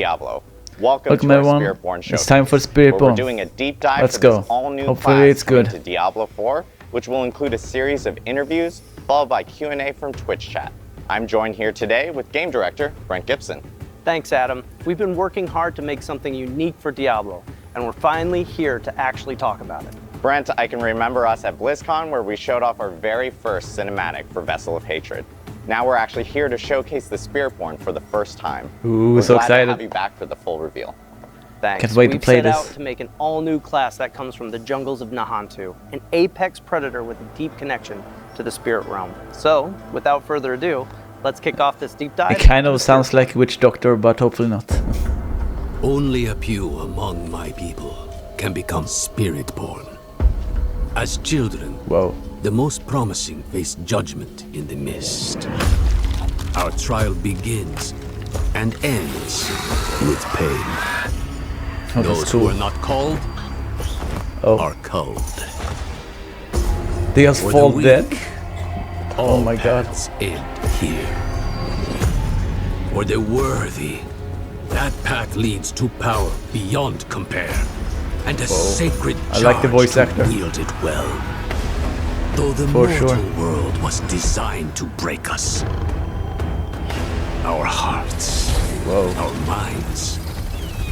Diablo. Welcome to our everyone. Spiritborn showcase. It's time for where Spiritborn. We're doing a deep dive Let's for go. this all-new Hopefully class it's coming good. to Diablo 4, which will include a series of interviews followed by Q&A from Twitch chat. I'm joined here today with Game Director Brent Gibson. Thanks, Adam. We've been working hard to make something unique for Diablo, and we're finally here to actually talk about it. Brent, I can remember us at BlizzCon where we showed off our very first cinematic for Vessel of Hatred. Now we're actually here to showcase the Spiritborn for the first time. Ooh, we're so glad excited. to have you back for the full reveal. Thanks. Can't wait to play We've this. set out to make an all-new class that comes from the jungles of Nahantu, an apex predator with a deep connection to the spirit realm. So, without further ado, let's kick off this deep dive. It kind of sounds like a witch doctor, but hopefully not. Only a few among my people can become Spiritborn. As children, Whoa. the most promising face judgment in the mist. Our trial begins and ends with pain. Oh, that's Those cool. who are not called are culled. They just For the fall weak, dead? All my God. paths end here. For the worthy, that path leads to power beyond compare, and a sacred I like the charge voice to actor. wield it well. Though the For mortal sure. world was designed to break us, our hearts, Whoa. our minds,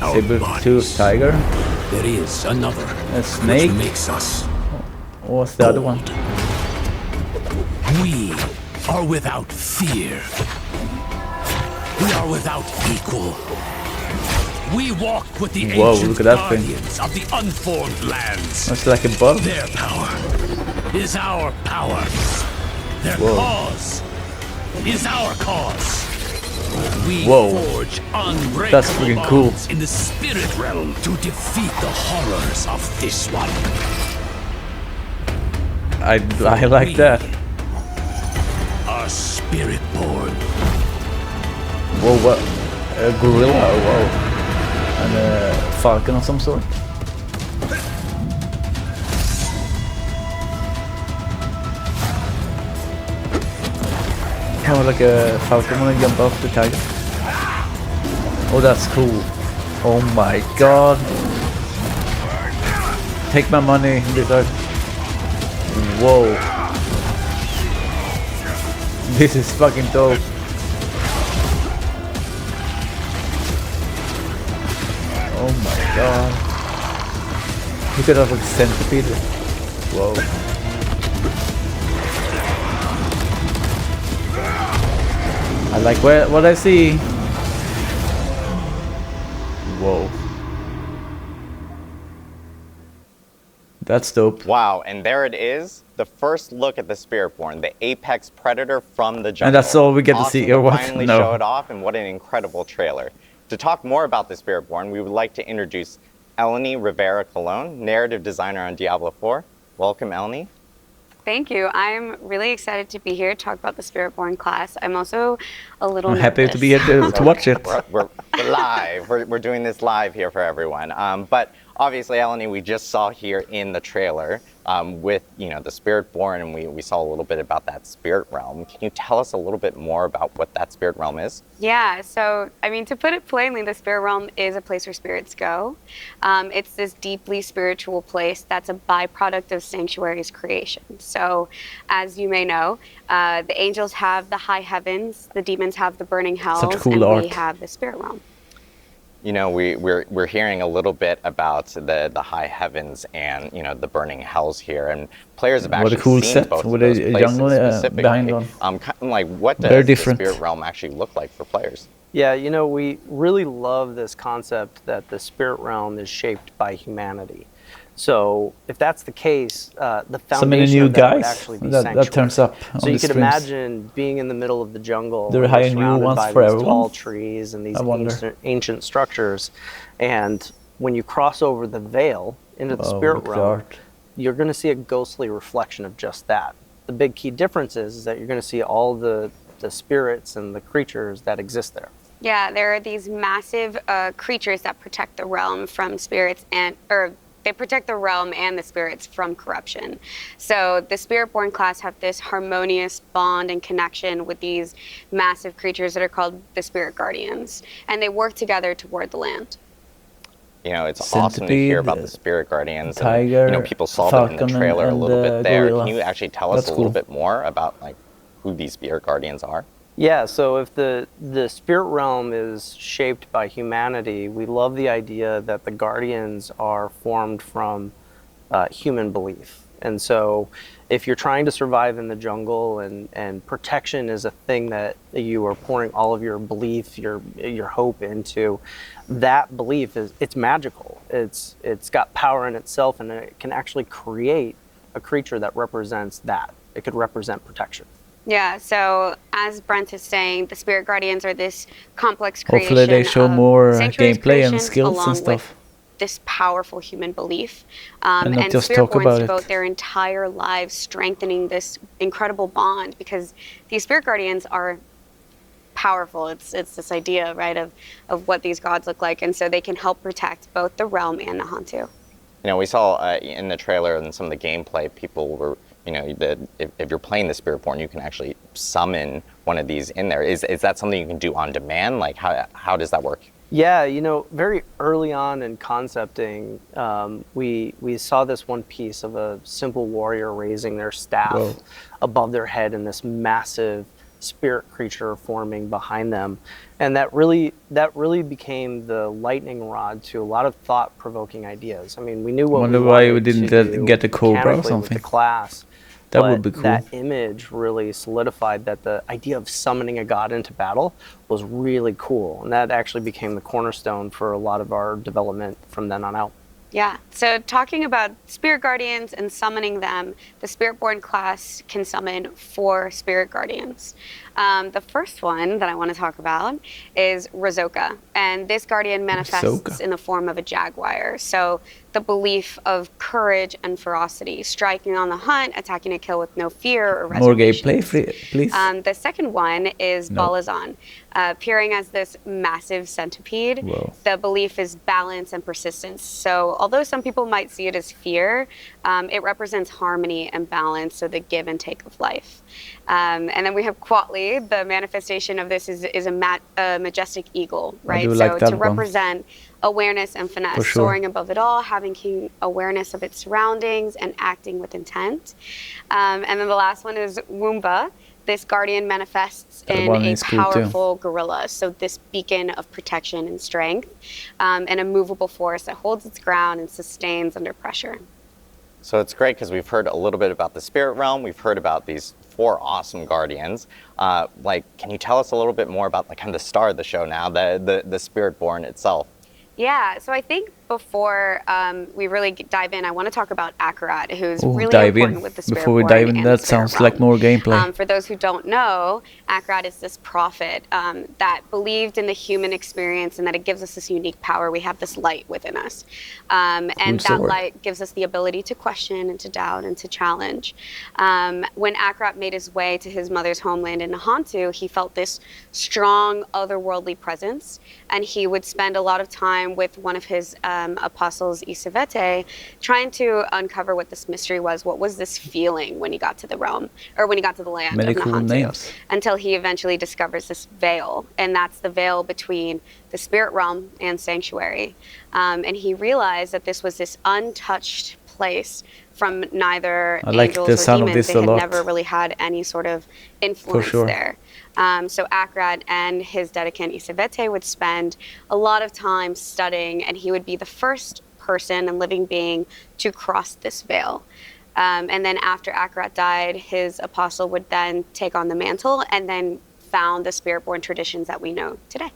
our Saber-tooth bodies, tiger? there is another A snake? which makes us What's the other one? We are without fear. We are without equal. We walk with the Whoa, ancient look at that thing. guardians of the unformed lands. That's like a bug. Their power is our power. Their Whoa. cause is our cause. We Whoa. forge unbreakable That's freaking cool. bonds in the spirit realm to defeat the horrors of this one. I like that. Are Spiritborn. Whoa, what? A gorilla? Whoa. And a falcon of some sort? Kind of like a falcon when I jump off the tiger. Oh, that's cool. Oh my god. Take my money, Blizzard. Whoa. This is fucking dope. Oh my god. Look at that like centipede. Whoa. I like what I see. Whoa. That's dope. Wow, and there it is, the first look at the Spiritborn, the apex predator from the jungle. And that's all we get to see, Awesome or what? Finally No. show it off, and what an incredible trailer. To talk more about the Spiritborn, we would like to introduce Eleni Rivera Colon, narrative designer on Diablo 4. Welcome, Eleni. Thank you. I'm really excited to be here to talk about the Spiritborn class. I'm also a little I'm happy to nervous. be here to watch it. We're live. We're doing this live here for everyone. But obviously, Eleni, we just saw here in the trailer with the Spiritborn, and we saw a little bit about that spirit realm. Can you tell us a little bit more about what that spirit realm is? Yeah, so, I mean, to put it plainly, the spirit realm is a place where spirits go. It's this deeply spiritual place that's a byproduct of Sanctuary's creation. So, as you may know, the angels have the high heavens, the demons have the burning hells, cool and art. we have the spirit realm. You know, we're hearing a little bit about the high heavens and the burning hells here, and players have What a actually cool seen set both with of those a places jungle, specifically. behind one. Kind of like, what Very does different. the spirit realm actually look like for players? Yeah, we really love this concept that the spirit realm is shaped by humanity. So if that's the case, the So many foundation new of that would guys actually be that Sanctuary. turns up on So the you could streams. imagine being in the middle of the jungle. They're and hiring new surrounded ones by for these everyone? tall trees and these I wonder. ancient structures. And when you cross over the veil into the Oh, spirit look at the realm, art. you're going to see a ghostly reflection of just that. The big key difference is that you're going to see all the spirits and the creatures that exist there. Yeah, there are these massive creatures that protect the realm from spirits or they protect the realm and the spirits from corruption. So the Spiritborn class have this harmonious bond and connection with these massive creatures that are called the Spirit Guardians, and they work together toward the land. You know, it's awesome to hear about the Centipede, Spirit Guardians. tiger, and, people saw them in the falcon, trailer a and little bit there. gorilla. Can you actually tell us That's a little cool. bit more about like who these Spirit Guardians are? Yeah, so if the spirit realm is shaped by humanity, we love the idea that the guardians are formed from human belief. And so if you're trying to survive in the jungle and protection is a thing that you are pouring all of your belief, your hope into, that belief it's magical. It's got power in itself, and it can actually create a creature that represents that. It could represent protection. Yeah, so as Brent is saying, the Spirit Guardians are this complex creation Hopefully they show of more sanctuaries gameplay and creations skills along and stuff. with this powerful human belief. And not just talk Spiritborns about devote it. their entire lives strengthening this incredible bond, because these Spirit Guardians are powerful. It's this idea, right, of what these gods look like, and so they can help protect both the realm and Nahantu. You know, we saw in the trailer and some of the gameplay, people were, you know, that if you're playing the Spiritborn, you can actually summon one of these in there. Is that something you can do on demand? Like, how does that work? Yeah, you know, very early on in concepting, we saw this one piece of a simple warrior raising their staff Whoa. above their head, and this massive spirit creature forming behind them, and that really became the lightning rod to a lot of thought-provoking ideas. I mean, we knew what Wonder we why we wanted didn't to do get the cobra or mechanically with something. the class. That But would be cool. that image really solidified that the idea of summoning a god into battle was really cool. And that actually became the cornerstone for a lot of our development from then on out. Yeah, so talking about Spirit Guardians and summoning them, the Spiritborn class can summon 4 Spirit Guardians. The first one that I want to talk about is Razoka, and this guardian manifests Razoka. in the form of a jaguar. So the belief of courage and ferocity, striking on the hunt, attacking a kill with no fear or More reservations. gameplay, please. The second one is No. Balazan, appearing as this massive centipede. Whoa. The belief is balance and persistence. So although some people might see it as fear, it represents harmony and balance, so the give and take of life. And then we have Quatli. The manifestation of this is a majestic eagle, right? do So like that to one. represent awareness and finesse, For sure. soaring above it all, having keen awareness of its surroundings, and acting with intent. And then the last one is Woomba. This guardian manifests That in one a is cool too. powerful gorilla, so this beacon of protection and strength, and a movable force that holds its ground and sustains under pressure. So it's great because we've heard a little bit about the spirit realm. We've heard about these 4 awesome guardians. Can you tell us a little bit more about kind of the star of the show now, the Spiritborn itself? Yeah, so I think before we really dive in, I want to talk about Akarat, who's Ooh, really dive important in. with the Spiritborn. Before we dive in, and that the Spirit sounds like realm. more gameplay. For those who don't know, Akarat is this prophet that believed in the human experience and that it gives us this unique power. We have this light within us. And that sword. light gives us the ability to question and to doubt and to challenge. When Akarat made his way to his mother's homeland in Nahantu, he felt this strong otherworldly presence, and he would spend a lot of time with one of his apostles, Isavete, trying to uncover what this mystery was. What was this feeling when he got to the realm, or when he got to the land Many of cool Nahantu? names. Until he eventually discovers this veil, and that's the veil between the spirit realm and sanctuary. And he realized that this was this untouched place from neither I like angels the or sound of demons. this They a had lot. never really had any sort of influence sure. there. So Akrat and his dedicant Isavete would spend a lot of time studying, and he would be the first person and living being to cross this veil. And then after Akrat died, his apostle would then take on the mantle and then found the Spiritborn traditions that we know today.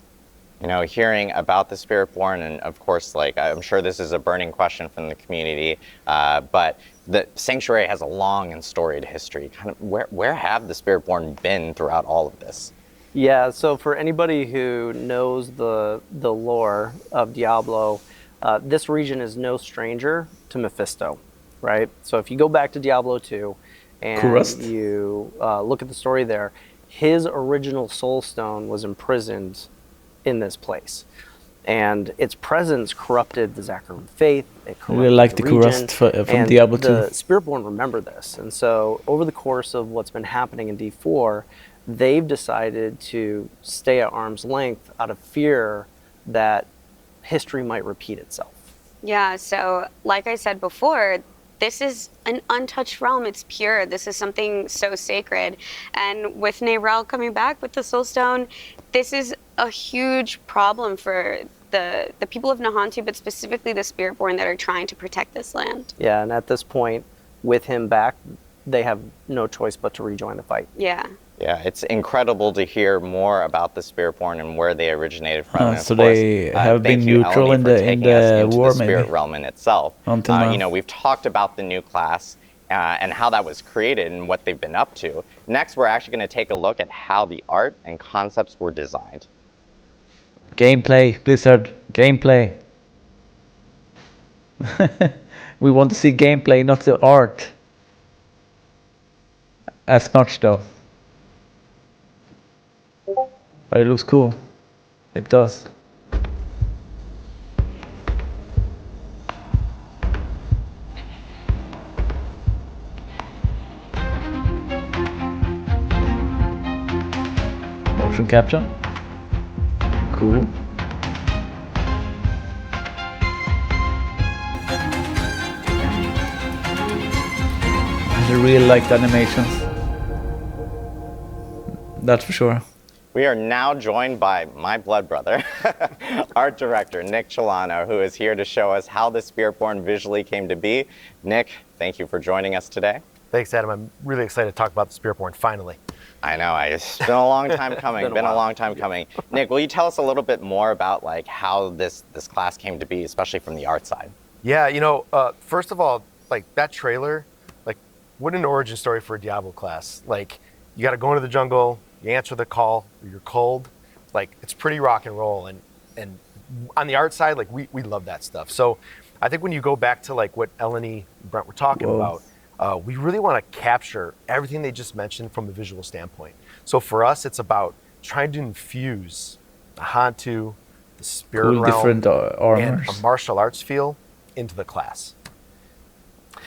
You know, hearing about the Spiritborn, and of course, I'm sure this is a burning question from the community, but the Sanctuary has a long and storied history. Kind of, where have the Spiritborn been throughout all of this? Yeah, so for anybody who knows the lore of Diablo, this region is no stranger to Mephisto, right? So if you go back to Diablo 2 and Correct. you look at the story there, his original soul stone was imprisoned in this place. and its presence corrupted the Zacharan faith. It I really corrupted like the region, Kurust from and Diablo 2. the Spiritborn remember this, and so over the course of what's been happening in D4, they've decided to stay at arm's length out of fear that history might repeat itself. Yeah, so like I said before, this is an untouched realm. It's pure. This is something so sacred. And with Nerel coming back with the Soulstone, this is a huge problem for the people of Nahantu, but specifically the Spiritborn that are trying to protect this land. Yeah, and at this point, with him back, they have no choice but to rejoin the fight. Yeah. Yeah, it's incredible to hear more about the Spiritborn and where they originated from. And of so course, they have thank been you, neutral Eleni, in for the taking us into war, the Spirit maybe? realm in itself. Until now. You know, we've talked about the new class and how that was created and what they've been up to. Next, we're actually going to take a look at how the art and concepts were designed. Gameplay, Blizzard, gameplay. We want to see gameplay, not the art. As much though. But it looks cool. It does. Motion capture. Cool. I really like the animations. That's for sure. We are now joined by my blood brother, art director Nick Chelano, who is here to show us how the Spiritborn visually came to be. Nick, thank you for joining us today. Thanks, Adam. I'm really excited to talk about the Spiritborn finally. I know, it's been a long time coming. been a long time coming. Nick, will you tell us a little bit more about like how this class came to be, especially from the art side? Yeah, you know, first of all, like that trailer, like what an origin story for a Diablo class. Like you got to go into the jungle, you answer the call, you're cold. Like it's pretty rock and roll, and on the art side, like we love that stuff. So I think when you go back to like what Eleni and Brent were talking about, we really want to capture everything they just mentioned from a visual standpoint. So for us, it's about trying to infuse the Hantu, the spirit Cool, realm, different and armors. a martial arts feel into the class.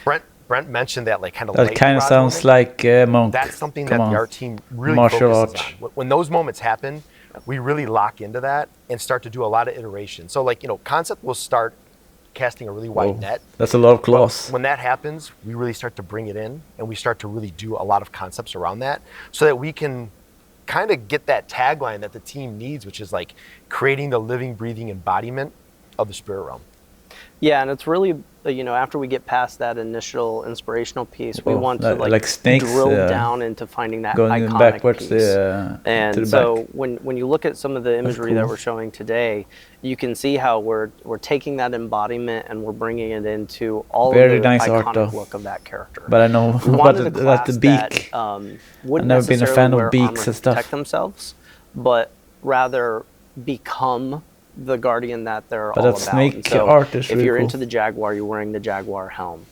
Brent mentioned that like kind of That kind of sounds like Monk. that's something Come that on. the art team really Martial focuses arts. on. When those moments happen, we really lock into that and start to do a lot of iteration. So like, you know, concept will start casting a really wide Whoa, net. that's a lot of But claws. when that happens, we really start to bring it in and we start to really do a lot of concepts around that so that we can kind of get that tagline that the team needs, which is like creating the living, breathing embodiment of the spirit realm. Yeah, and it's really, you know, after we get past that initial inspirational piece, we Oh, want to like snakes, drill down into finding that going iconic backwards piece. to And the so back. when you look at some of the imagery that cool. we're showing today, you can see how we're taking that embodiment and we're bringing it into all Very of the nice iconic art, though. look of that character. But I know We about wanted a that's class the beak. that wouldn't I've never been a necessarily fan of wear beaks armor and to stuff. protect themselves, but rather become the guardian that they're But all that about. snake And so art is if really you're cool. into the jaguar, you're wearing the jaguar helm.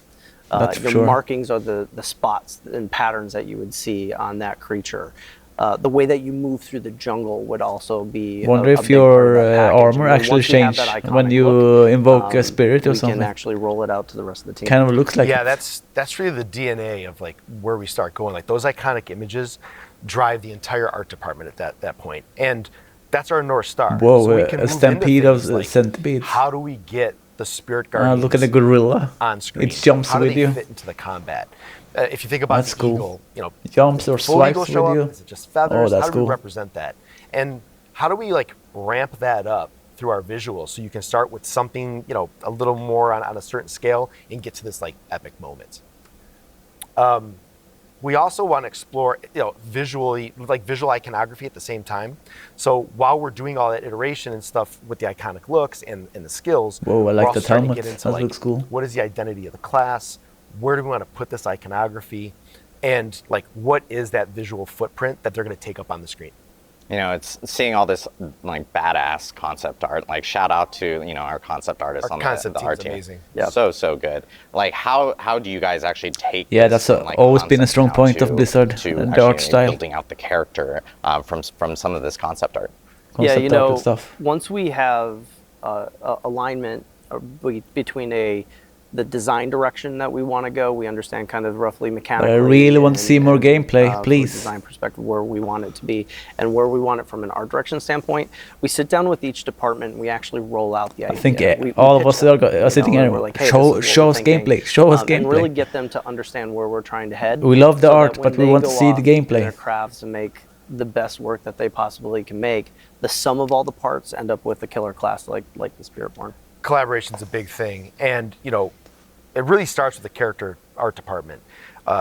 That's for Your sure. markings are the spots and patterns that you would see on that creature. The way that you move through the jungle would also be Wonder a if big part your of that package. armor And then actually once we have change that when iconic you look, invoke a spirit or we something. can actually roll it out to the rest of the team. Kind of looks like Yeah, it. that's really the DNA of like where we start going. Like those iconic images drive the entire art department at that point. And that's our North Star. Whoa, we can a move into stampede of things like, centipedes. how do we get the spirit guardians Look at the gorilla. on screen? It jumps how do with they you. fit into the combat? If you think about That's the cool. eagle, you know, Jumps or full eagle swipes show with up? you. Is it just feathers? Oh, that's how do cool. we represent that? And how do we like ramp that up through our visuals so you can start with something, you know, a little more on a certain scale and get to this like epic moment. We also want to explore, you know, visually, like visual iconography at the same time. So while we're doing all that iteration and stuff with the iconic looks and the skills, Whoa, I we're like also the starting to helmet. get into That like, looks cool. what is the identity of the class? Where do we want to put this iconography? And like, what is that visual footprint that they're going to take up on the screen? You know, it's seeing all this like badass concept art. Like shout out to, you know, our concept artists Our on concept the art team's team. amazing. Yep. So good. Like how do you guys actually take? Yeah, this, that's like, always been a concept strong now point of to- Blizzard, to the actually art style. building out the character from some of this concept art. Yeah, Concept you art and know, stuff. once we have alignment between the design direction that we want to go. We understand kind of roughly mechanically. I really want to see more gameplay, from a please. design perspective, where we want it to be and where we want it from an art direction standpoint. We sit down with each department and we actually roll out the idea. I think We all of pitch us them, are sitting and here. we're like, hey, Show us gameplay. Show us and really gameplay. get them to understand where we're trying to head. We love the so that art, when but we they want to go see off the in gameplay. their crafts and make the best work that they possibly can make, the sum of all the parts end up with a killer class like the Spiritborn. Collaboration's a big thing, and it really starts with the character art department.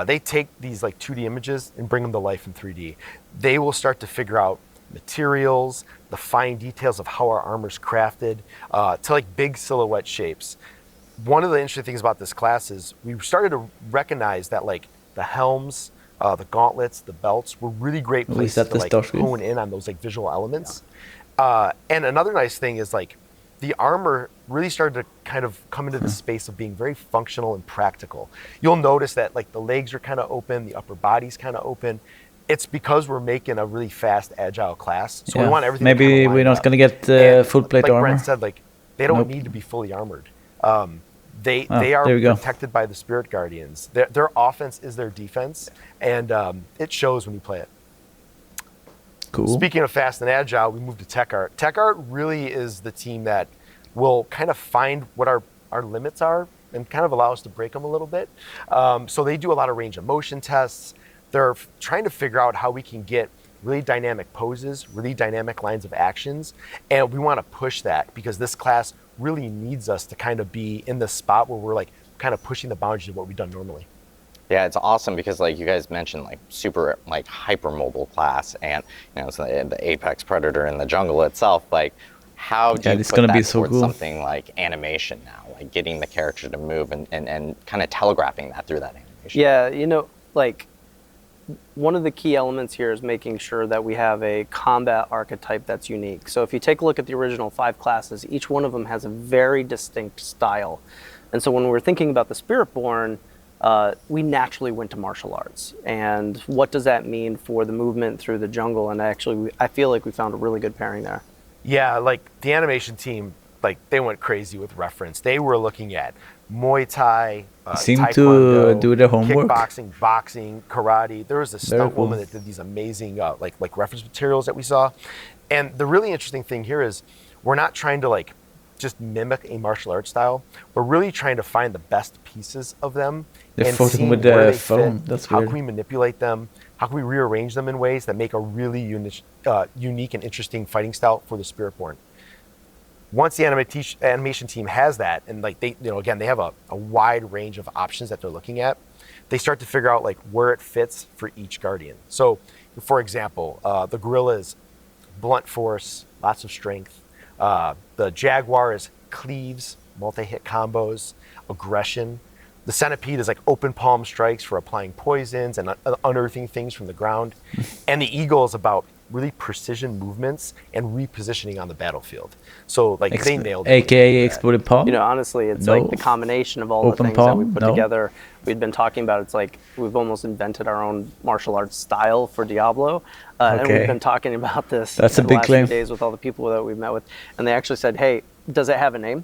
They take these like 2D images and bring them to life in 3D. They will start to figure out materials, the fine details of how our armor's crafted, to like big silhouette shapes. One of the interesting things about this class is we started to recognize that like the helms, the gauntlets, the belts were really great places to like hone in on those like visual elements. Yeah. And another nice thing is like the armor really started to kind of come into the space of being very functional and practical. You'll notice that like the legs are kind of open, the upper body's kind of open. It's because we're making a really fast, agile class. So we want everything. Maybe we're not going to get full plate armor. Like Brent said, like they don't need to be fully armored. They are protected by the Spirit Guardians. Their offense is their defense, and it shows when you play it. Cool. Speaking of fast and agile, we moved to Tech Art. Tech Art really is the team that will kind of find what our limits are and kind of allow us to break them a little bit. So they do a lot of range of motion tests. They're trying to figure out how we can get really dynamic poses, really dynamic lines of actions, and we want to push that because this class really needs us to kind of be in the spot where we're like kind of pushing the boundaries of what we've done normally. Yeah, it's awesome because like you guys mentioned like super like hyper mobile class and it's the apex predator in the jungle itself. Like how do you put that towards something like animation now, like getting the character to move and kind of telegraphing that through that animation? Yeah, like one of the key elements here is making sure that we have a combat archetype that's unique. So if you take a look at the original 5 classes, each one of them has a very distinct style. And so when we were thinking about the Spiritborn, we naturally went to martial arts. And what does that mean for the movement through the jungle? And actually, I feel like we found a really good pairing there. Yeah, like the animation team, like they went crazy with reference. They were looking at Muay Thai, Taekwondo, to do their homework. Kickboxing, boxing, karate. There was a stunt woman that did these amazing like reference materials that we saw. And the really interesting thing here is we're not trying to like just mimic a martial arts style. We're really trying to find the best pieces of them and see with where the they phone. fit. That's how weird. can we manipulate them? How can we rearrange them in ways that make a really unique and interesting fighting style for the Spiritborn? Once the animation team has that, and like they, again, they have a wide range of options that they're looking at, they start to figure out like where it fits for each guardian. So, for example, the gorilla is blunt force, lots of strength. The jaguar is cleaves, multi-hit combos, aggression. The centipede is like open palm strikes for applying poisons and unearthing things from the ground. And the eagle is about really precision movements and repositioning on the battlefield. So like they nailed it. AKA exploded palm? Honestly, it's like the combination of all the things that we put together. We'd been talking about, it's like we've almost invented our own martial arts style for Diablo. And we've been talking about this That's a big last claim. few days with all the people that we've met with. And they actually said, hey, does it have a name?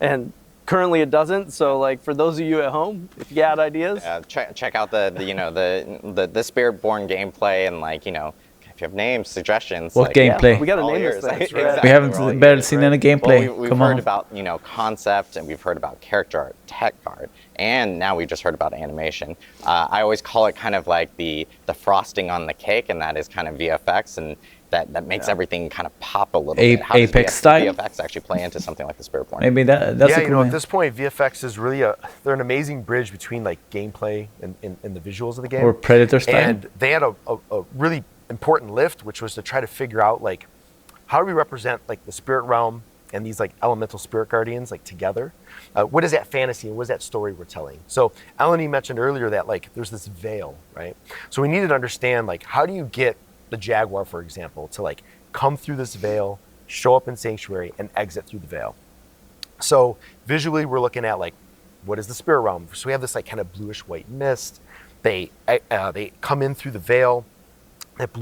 And currently it doesn't. So like for those of you at home, if you got ideas, check out the Spiritborn gameplay and like if you have names, suggestions. What gameplay? we got to name this thing. Exactly. We haven't barely seen any gameplay. Well, we've heard about concept and we've heard about character art, tech art, and now we just heard about animation. I always call it kind of like the frosting on the cake, and that is kind of VFX, and that makes everything kind of pop a little bit. How does Apex style? VFX actually play into something like the Spiritborn? Maybe that's a cool at this point, VFX is really they're an amazing bridge between like gameplay and the visuals of the game. Or Predator style. And they had a really important lift, which was to try to figure out like how do we represent like the spirit realm and these like elemental spirit guardians like together. What is that fantasy and what is that story we're telling? So Eleni mentioned earlier that like there's this veil, right? So we needed to understand like how do you get the jaguar, for example, to like come through this veil, show up in Sanctuary, and exit through the veil. So visually, we're looking at like what is the spirit realm? So we have this like kind of bluish white mist. They come in through the veil. That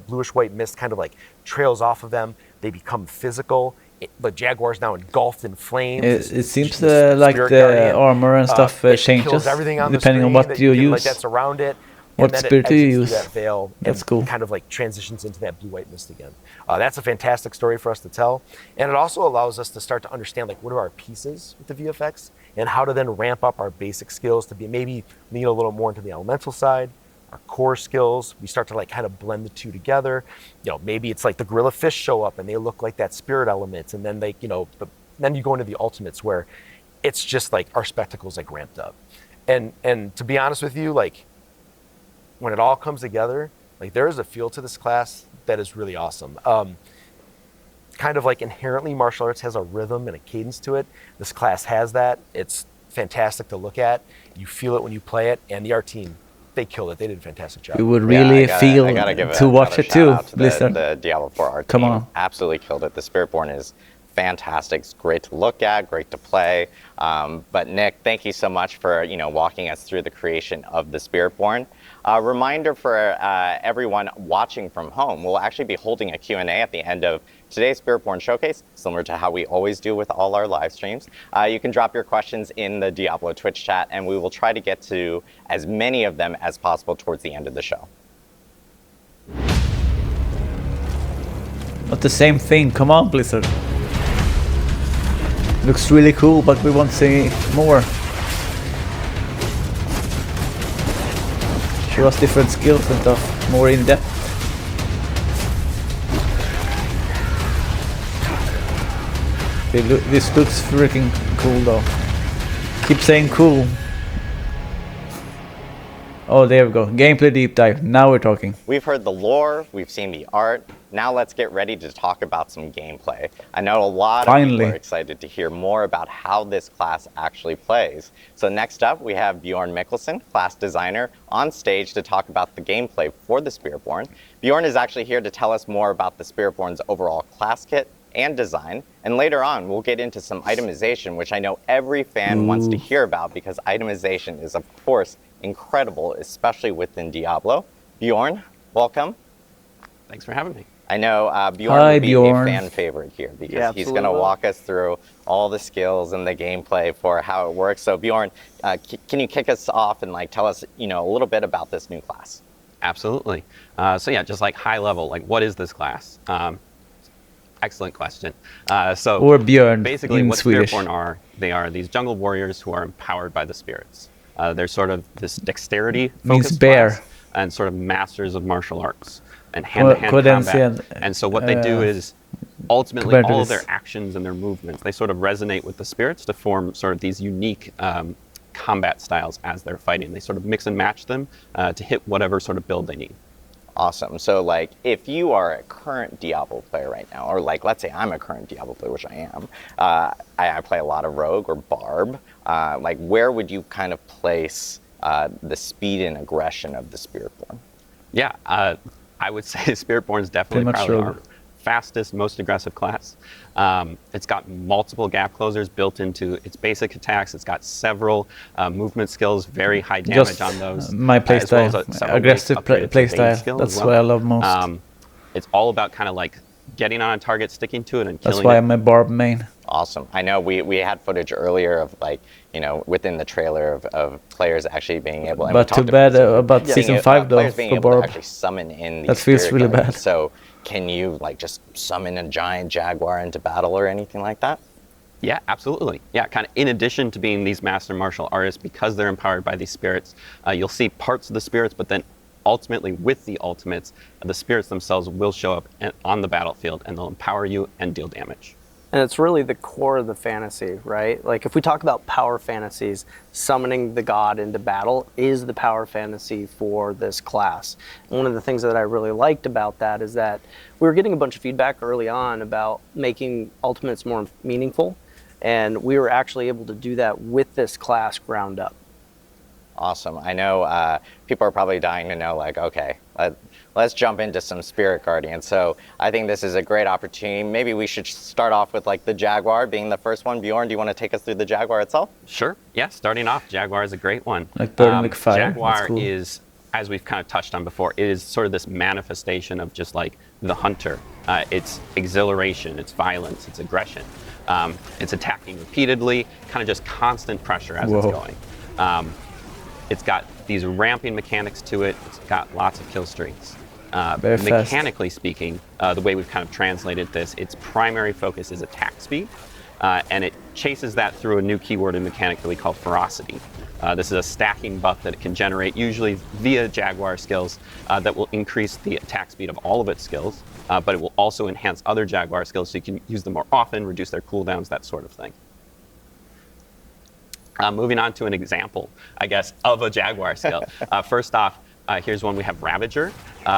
bluish white mist kind of like trails off of them. They become physical, the Jaguar's now engulfed in flames. It seems This like spirit the guardian, armor and stuff it changes kills everything on depending the on screen what that you can, use. like, that's around it. What And then spirit it do you exits use? through that veil That's and cool. kind of like transitions into that blue-white mist again. That's a fantastic story for us to tell. And it also allows us to start to understand like what are our pieces with the VFX and how to then ramp up our basic skills to be maybe lean a little more into the elemental side, our core skills. We start to like kind of blend the two together. You know, maybe it's like the gorilla fish show up and they look like that spirit element. And then they, you know, then you go into the ultimates where it's just like our spectacles like ramped up. And to be honest with you, like when it all comes together, like there is a feel to this class that is really awesome. Kind of like inherently martial arts has a rhythm and a cadence to it. This class has that. It's fantastic to look at. You feel it when you play it, and the art team, they killed it. They did a fantastic job. You would Yeah, really I gotta give to watch another it too, shout out to Blizzard. the Diablo 4 art Come team. on. Absolutely killed it. The Spiritborn is fantastic. It's great to look at, great to play. But Nick, thank you so much for walking us through the creation of the Spiritborn. A reminder for everyone watching from home, we'll actually be holding a Q&A at the end of today's Spiritborn Showcase, similar to how we always do with all our live streams. You can drop your questions in the Diablo Twitch chat, and we will try to get to as many of them as possible towards the end of the show. Not the same thing. Come on, Blizzard. Looks really cool, but we want to see more. Show us different skills and stuff, more in depth. This looks freaking cool though. Keep saying cool. Oh, there we go. Gameplay deep dive. Now we're talking. We've heard the lore, we've seen the art. Now let's get ready to talk about some gameplay. I know a lot of people are excited to hear more about how this class actually plays. So next up, we have Bjorn Mikkelsen, class designer, on stage to talk about the gameplay for the Spiritborn. Bjorn is actually here to tell us more about the Spiritborn's overall class kit and design. And later on, we'll get into some itemization, which I know every fan wants to hear about because itemization is, of course, incredible, especially within Diablo. Bjorn, welcome. Thanks for having me. I know Bjorn will be a fan favorite here because he's going to walk us through all the skills and the gameplay for how it works. So Bjorn, can you kick us off and tell us a little bit about this new class? Absolutely. So yeah, just high level, what is this class? Excellent question. Or Björn basically in what Swedish. Spiritborn are, they are these jungle warriors who are empowered by the spirits. They're sort of this dexterity focused class and sort of masters of martial arts and hand-to-hand combat. And so what they do is ultimately all of their actions and their movements, they sort of resonate with the spirits to form sort of these unique combat styles as they're fighting. They sort of mix and match them to hit whatever sort of build they need. Awesome. So if you are a current Diablo player right now, or let's say I'm a current Diablo player, which I am, I play a lot of Rogue or Barb, where would you kind of place the speed and aggression of the Spiritborn? Yeah, I would say Spiritborn is definitely probably our fastest, most aggressive class. It's got multiple gap closers built into its basic attacks. It's got several movement skills, very high damage on those. My playstyle, aggressive playstyle. That's what I love most. It's all about kind of getting on a target, sticking to it, and killing it. That's why I'm a Barb main. Awesome. I know we had footage earlier of within the trailer of players actually being able. But too bad about season 5 though players being for able Barb. to actually summon in. That feels really bad. So can you just summon a giant jaguar into battle or anything like that? Yeah, absolutely. Yeah, kind of in addition to being these master martial artists, because they're empowered by these spirits, you'll see parts of the spirits, but then ultimately with the ultimates, the spirits themselves will show up on the battlefield and they'll empower you and deal damage. And it's really the core of the fantasy, right? If we talk about power fantasies, summoning the god into battle is the power fantasy for this class. And one of the things that I really liked about that is that we were getting a bunch of feedback early on about making ultimates more meaningful, and we were actually able to do that with this class ground up. Awesome. I know people are probably dying to know, okay, let's jump into some Spirit Guardians. So I think this is a great opportunity. Maybe we should start off with the Jaguar being the first one. Bjorn, do you want to take us through the Jaguar itself? Sure. Yeah, starting off, Jaguar is a great one. Burning fire. Jaguar is, as we've kind of touched on before, it is sort of this manifestation of just the hunter. It's exhilaration, it's violence, it's aggression. It's attacking repeatedly, kind of just constant pressure as it's going. It's got these ramping mechanics to it. It's got lots of kill streaks. Mechanically speaking, the way we've kind of translated this, its primary focus is attack speed, and it chases that through a new keyword and mechanic that we call ferocity. This is a stacking buff that it can generate, usually via Jaguar skills, that will increase the attack speed of all of its skills, but it will also enhance other Jaguar skills so you can use them more often, reduce their cooldowns, that sort of thing. Moving on to an example, I guess, of a Jaguar skill. First off, here's one we have Ravager.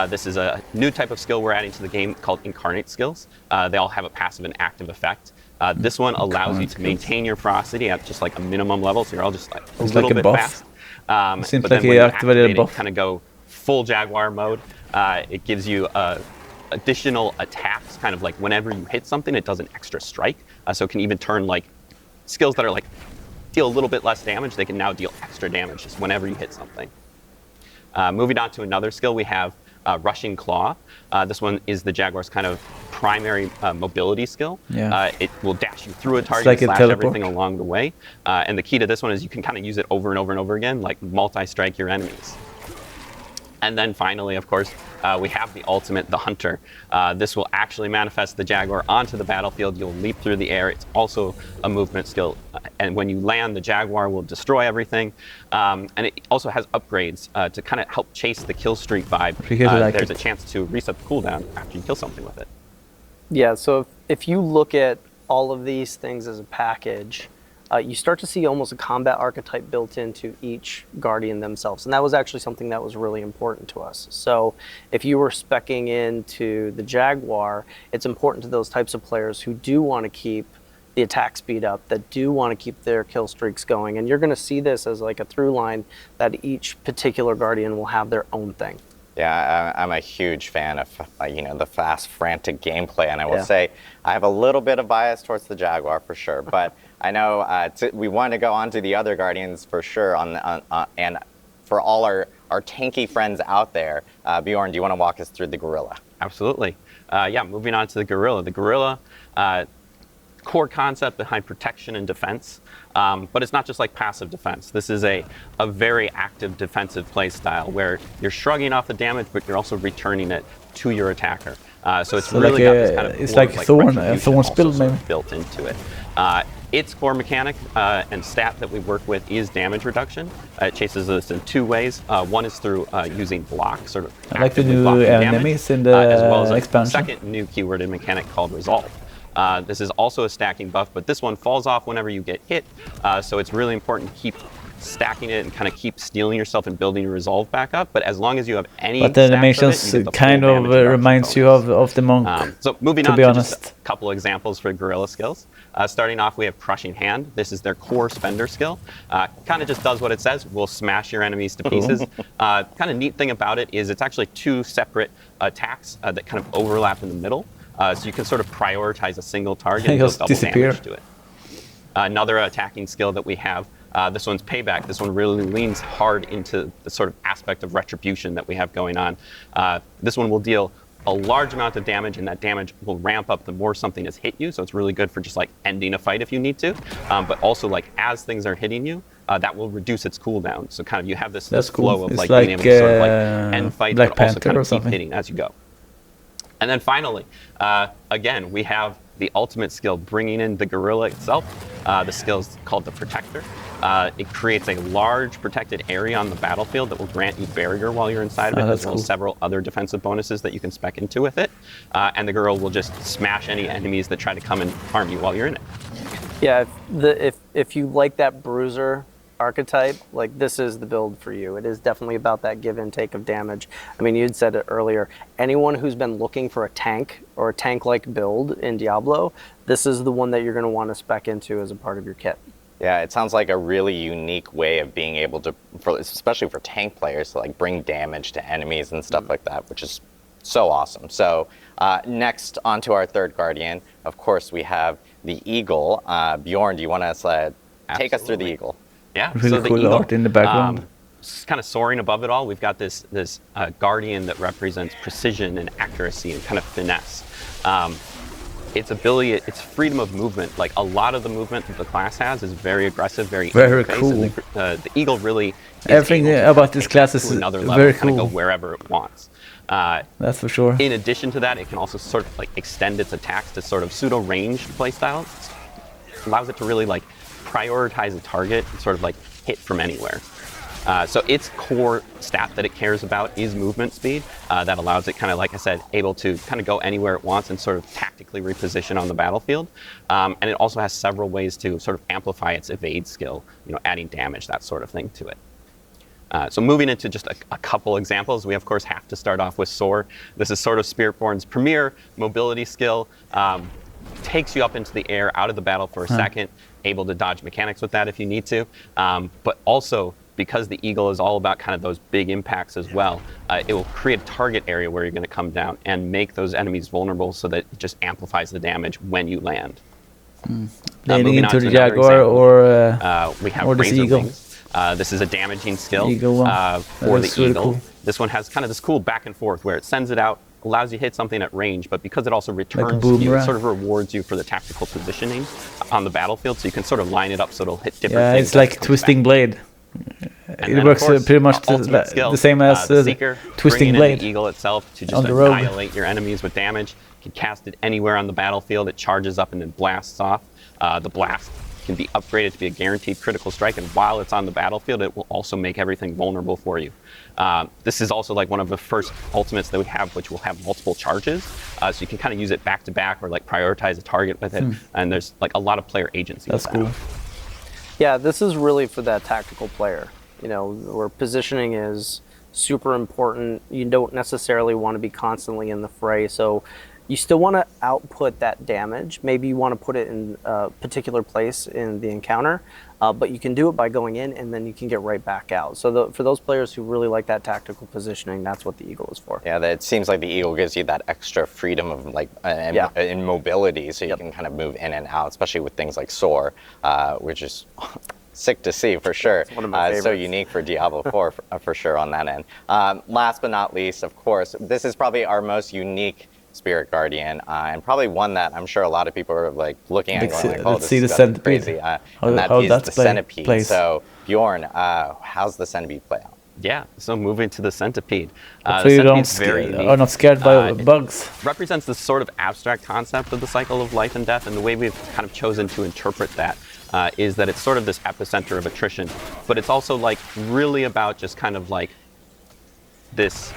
This is a new type of skill we're adding to the game called Incarnate skills. They all have a passive and active effect. This one allows you to maintain your ferocity at just like a minimum level, so you're all just like a little bit fast. Seems but like then when you activated activate it, kind of go full Jaguar mode. It gives you additional attacks, kind of like whenever you hit something, it does an extra strike. So it can even turn like skills that are like deal a little bit less damage, they can now deal extra damage just whenever you hit something. Moving on to another skill, we have Rushing Claw. This one is the Jaguar's kind of primary mobility skill. It will dash you through a target, like slash everything along the way. And the key to this one is you can kind of use it over and over and over again, like multi-strike your enemies. And then finally, of course, we have the ultimate, the Hunter. This will actually manifest the Jaguar onto the battlefield. You'll leap through the air. It's also a movement skill. And when you land, the Jaguar will destroy everything. And it also has upgrades to kind of help chase the kill streak vibe. There's a chance to reset the cooldown after you kill something with it. Yeah, so if you look at all of these things as a package, you start to see almost a combat archetype built into each Guardian themselves. And that was actually something that was really important to us. So if you were speccing into the Jaguar, it's important to those types of players who do want to keep the attack speed up, that do want to keep their kill streaks going. And you're going to see this as like a through line that each particular Guardian will have their own thing. Yeah, I'm a huge fan of the fast, frantic gameplay, and I will say I have a little bit of bias towards the Jaguar for sure. But I know we want to go on to the other Guardians for sure. And for all our tanky friends out there, Bjorn, do you want to walk us through the Gorilla? Absolutely. Yeah, moving on to the Gorilla. The Gorilla. Core concept behind protection and defense, but it's not just like passive defense. This is a very active defensive play style where you're shrugging off the damage, but you're also returning it to your attacker. So it's really got this kind of it's like Thorn's build maybe built into it. Its core mechanic and stat that we work with is damage reduction. It chases us in two ways. One is through using block, sort of like the new enemies in the as well as expansion. A second new keyword and mechanic called Resolve. This is also a stacking buff, but this one falls off whenever you get hit, so it's really important to keep stacking it and kind of keep stealing yourself and building your resolve back up. But as long as you have any, but the animations kind of reminds you of the monk. So moving on to just a couple examples for Gorilla skills. Starting off, we have Crushing Hand. This is their core spender skill. Kind of just does what it says. Will smash your enemies to pieces. Kind of neat thing about it is it's actually two separate attacks that kind of overlap in the middle. So you can sort of prioritize a single target and deal double damage to it. Another attacking skill that we have, this one's Payback. This one really leans hard into the sort of aspect of retribution that we have going on. This one will deal a large amount of damage, and that damage will ramp up the more something has hit you. So it's really good for just like ending a fight if you need to. But also like as things are hitting you, that will reduce its cooldown. So kind of you have this flow of like being able to sort of like end fight, but also kind of keep hitting as you go. And then finally, again, we have the ultimate skill bringing in the Gorilla itself. The skill is called the Protector. It creates a large protected area on the battlefield that will grant you barrier while you're inside of it, as well as several other defensive bonuses that you can spec into with it. And the Gorilla will just smash any enemies that try to come and harm you while you're in it. Yeah, if you like that bruiser archetype, like this is the build for you. It is definitely about that give and take of damage. I mean, you'd said it earlier, anyone who's been looking for a tank or a tank-like build in Diablo, this is the one that you're going to want to spec into as a part of your kit. Yeah, it sounds like a really unique way of being able to, especially for tank players, to like bring damage to enemies and stuff like that, which is so awesome. So next, on to our third Guardian. Of course, we have the Eagle. Bjorn, do you want to take us through the Eagle? Yeah, really so the cool Eagle, art in the background. kind of soaring above it all, we've got this guardian that represents precision and accuracy and kind of finesse. Its ability, its freedom of movement, like a lot of the movement that the class has is very aggressive, very cool. And the eagle really everything about this class is another level, very kind cool. of go wherever it wants. That's for sure. In addition to that, it can also sort of like extend its attacks to sort of pseudo-ranged playstyle. Allows it to really like prioritize a target and sort of like hit from anywhere. So its core stat that it cares about is movement speed. That allows it kind of, like I said, able to kind of go anywhere it wants and sort of tactically reposition on the battlefield. And it also has several ways to sort of amplify its evade skill, you know, adding damage, that sort of thing to it. So moving into just a couple examples, we of course have to start off with Soar. This is sort of Spiritborn's premier mobility skill. Takes you up into the air, out of the battle for a second, able to dodge mechanics with that if you need to. But also, because the eagle is all about kind of those big impacts as well, it will create a target area where you're going to come down and make those enemies vulnerable so that it just amplifies the damage when you land. Landing into the Jaguar or we have or this Razor eagle. Wings. This is a damaging skill That for the is really eagle. cool. This one has kind of this cool back and forth where it sends it out, allows you to hit something at range, but because it also returns you, it boomerang. sort of rewards you for the tactical positioning on the battlefield, so you can sort of line it up so it'll hit different Yeah, things. it's like Twisting Blade. It works pretty much the same as the Seeker, Twisting Blade. The eagle itself to just on the rogue. annihilate your enemies with damage. You can cast it anywhere on the battlefield. It charges up and then blasts off. The blast can be upgraded to be a guaranteed critical strike, and while it's on the battlefield, it will also make everything vulnerable for you. This is also like one of the first ultimates that we have, which will have multiple charges, so you can kind of use it back to back or like prioritize a target with it, and there's like a lot of player agency. That's cool. Yeah, this is really for that tactical player, you know, where positioning is super important. You don't necessarily want to be constantly in the fray, so you still want to output that damage. Maybe you want to put it in a particular place in the encounter, but you can do it by going in and then you can get right back out. So for those players who really like that tactical positioning, that's what the eagle is for. Yeah, it seems like the eagle gives you that extra freedom of like in mobility, so you can kind of move in and out, especially with things like Soar, which is sick to see for sure. It's one of my favorites. So unique for Diablo 4 for sure on that end. Last but not least, of course, this is probably our most unique Spirit Guardian, and probably one that I'm sure a lot of people are like looking at and going like, oh, let's this see is the centipede. crazy. How And that is that's the centipede. plays. So Bjorn, how's the centipede play out? Yeah, so moving to the centipede. So you are not scared by bugs. Represents this sort of abstract concept of the cycle of life and death, and the way we've kind of chosen to interpret that is that it's sort of this epicenter of attrition, but it's also like really about just kind of like this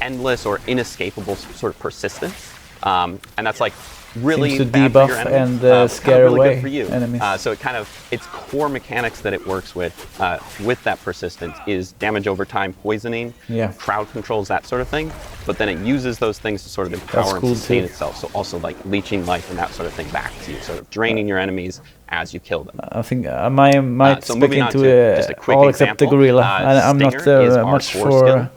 endless or inescapable sort of persistence, and that's like really seems to bad for your debuff enemies, and scare really away good for you. enemies. So it kind of, its core mechanics that it works with that persistence is damage over time, poisoning, crowd controls, that sort of thing. But then it uses those things to sort of empower and sustain itself. So also like leeching life and that sort of thing back to you, sort of draining your enemies as you kill them. I think I might so spec moving on into to just a quick all except the example, gorilla. I'm not Stinger is our much core for skill.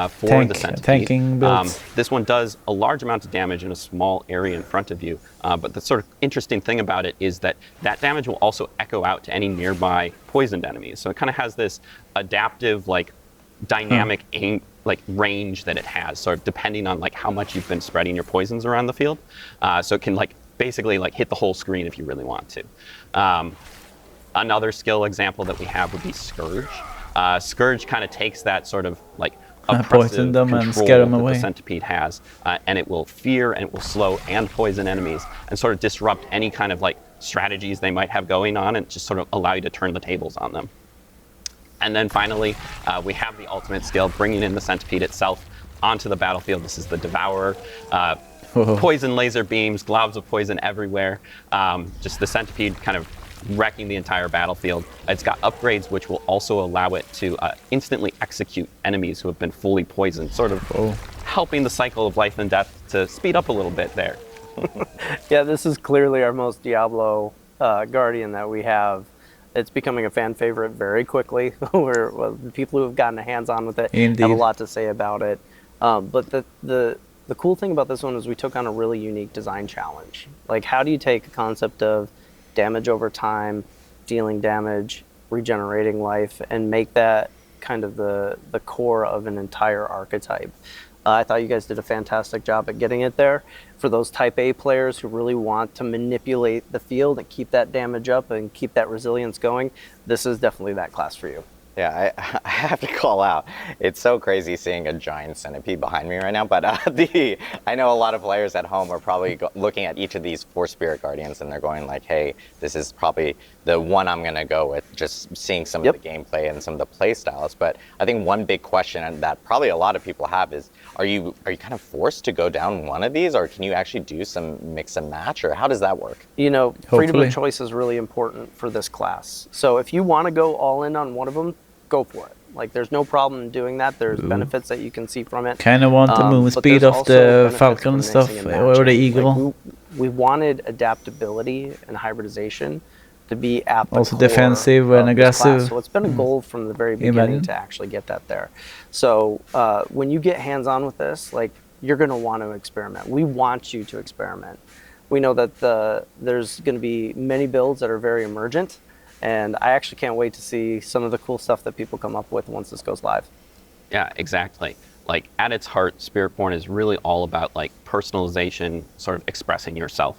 For the centipede. tanking builds. This one does a large amount of damage in a small area in front of you, but the sort of interesting thing about it is that that damage will also echo out to any nearby poisoned enemies. So it kind of has this adaptive, like, dynamic like range that it has, sort of depending on like how much you've been spreading your poisons around the field. So it can like basically like hit the whole screen if you really want to. Another skill example that we have would be Scourge. Scourge kind of takes that sort of like poison them and scare them away. The centipede has, and it will fear and it will slow and poison enemies and sort of disrupt any kind of like strategies they might have going on and just sort of allow you to turn the tables on them. And then finally, we have the ultimate skill, bringing in the centipede itself onto the battlefield. This is the Devourer. Poison laser beams, globs of poison everywhere. Just the centipede kind of wrecking the entire battlefield. It's got upgrades which will also allow it to instantly execute enemies who have been fully poisoned, sort of helping the cycle of life and death to speed up a little bit there. Yeah, this is clearly our most Diablo Guardian that we have. It's becoming a fan favorite very quickly. The people who have gotten a hands-on with it have a lot to say about it. But the cool thing about this one is we took on a really unique design challenge. Like, how do you take a concept of damage over time, dealing damage, regenerating life, and make that kind of the core of an entire archetype. I thought you guys did a fantastic job at getting it there. For those Type A players who really want to manipulate the field and keep that damage up and keep that resilience going, this is definitely that class for you. Yeah, I have to call out. It's so crazy seeing a giant centipede behind me right now, but I know a lot of players at home are probably looking at each of these 4 Spirit Guardians and they're going like, hey, this is probably the one I'm going to go with, just seeing some of the gameplay and some of the play styles. But I think one big question that probably a lot of people have is, are you kind of forced to go down one of these, or can you actually do some mix and match, or how does that work? You know, freedom of choice is really important for this class. So if you want to go all in on one of them, go for it. Like, there's no problem in doing that. There's benefits that you can see from it. Kind of want the movement speed of the Falcon and stuff, or the Eagle. Like we wanted adaptability and hybridization to be at the also core defensive and aggressive. So it's been a goal from the very beginning to actually get that there. So when you get hands-on with this, like, you're going to want to experiment. We want you to experiment. We know that there's going to be many builds that are very emergent, and I actually can't wait to see some of the cool stuff that people come up with once this goes live. Yeah, exactly. Like, at its heart, Spiritborn is really all about like personalization, sort of expressing yourself.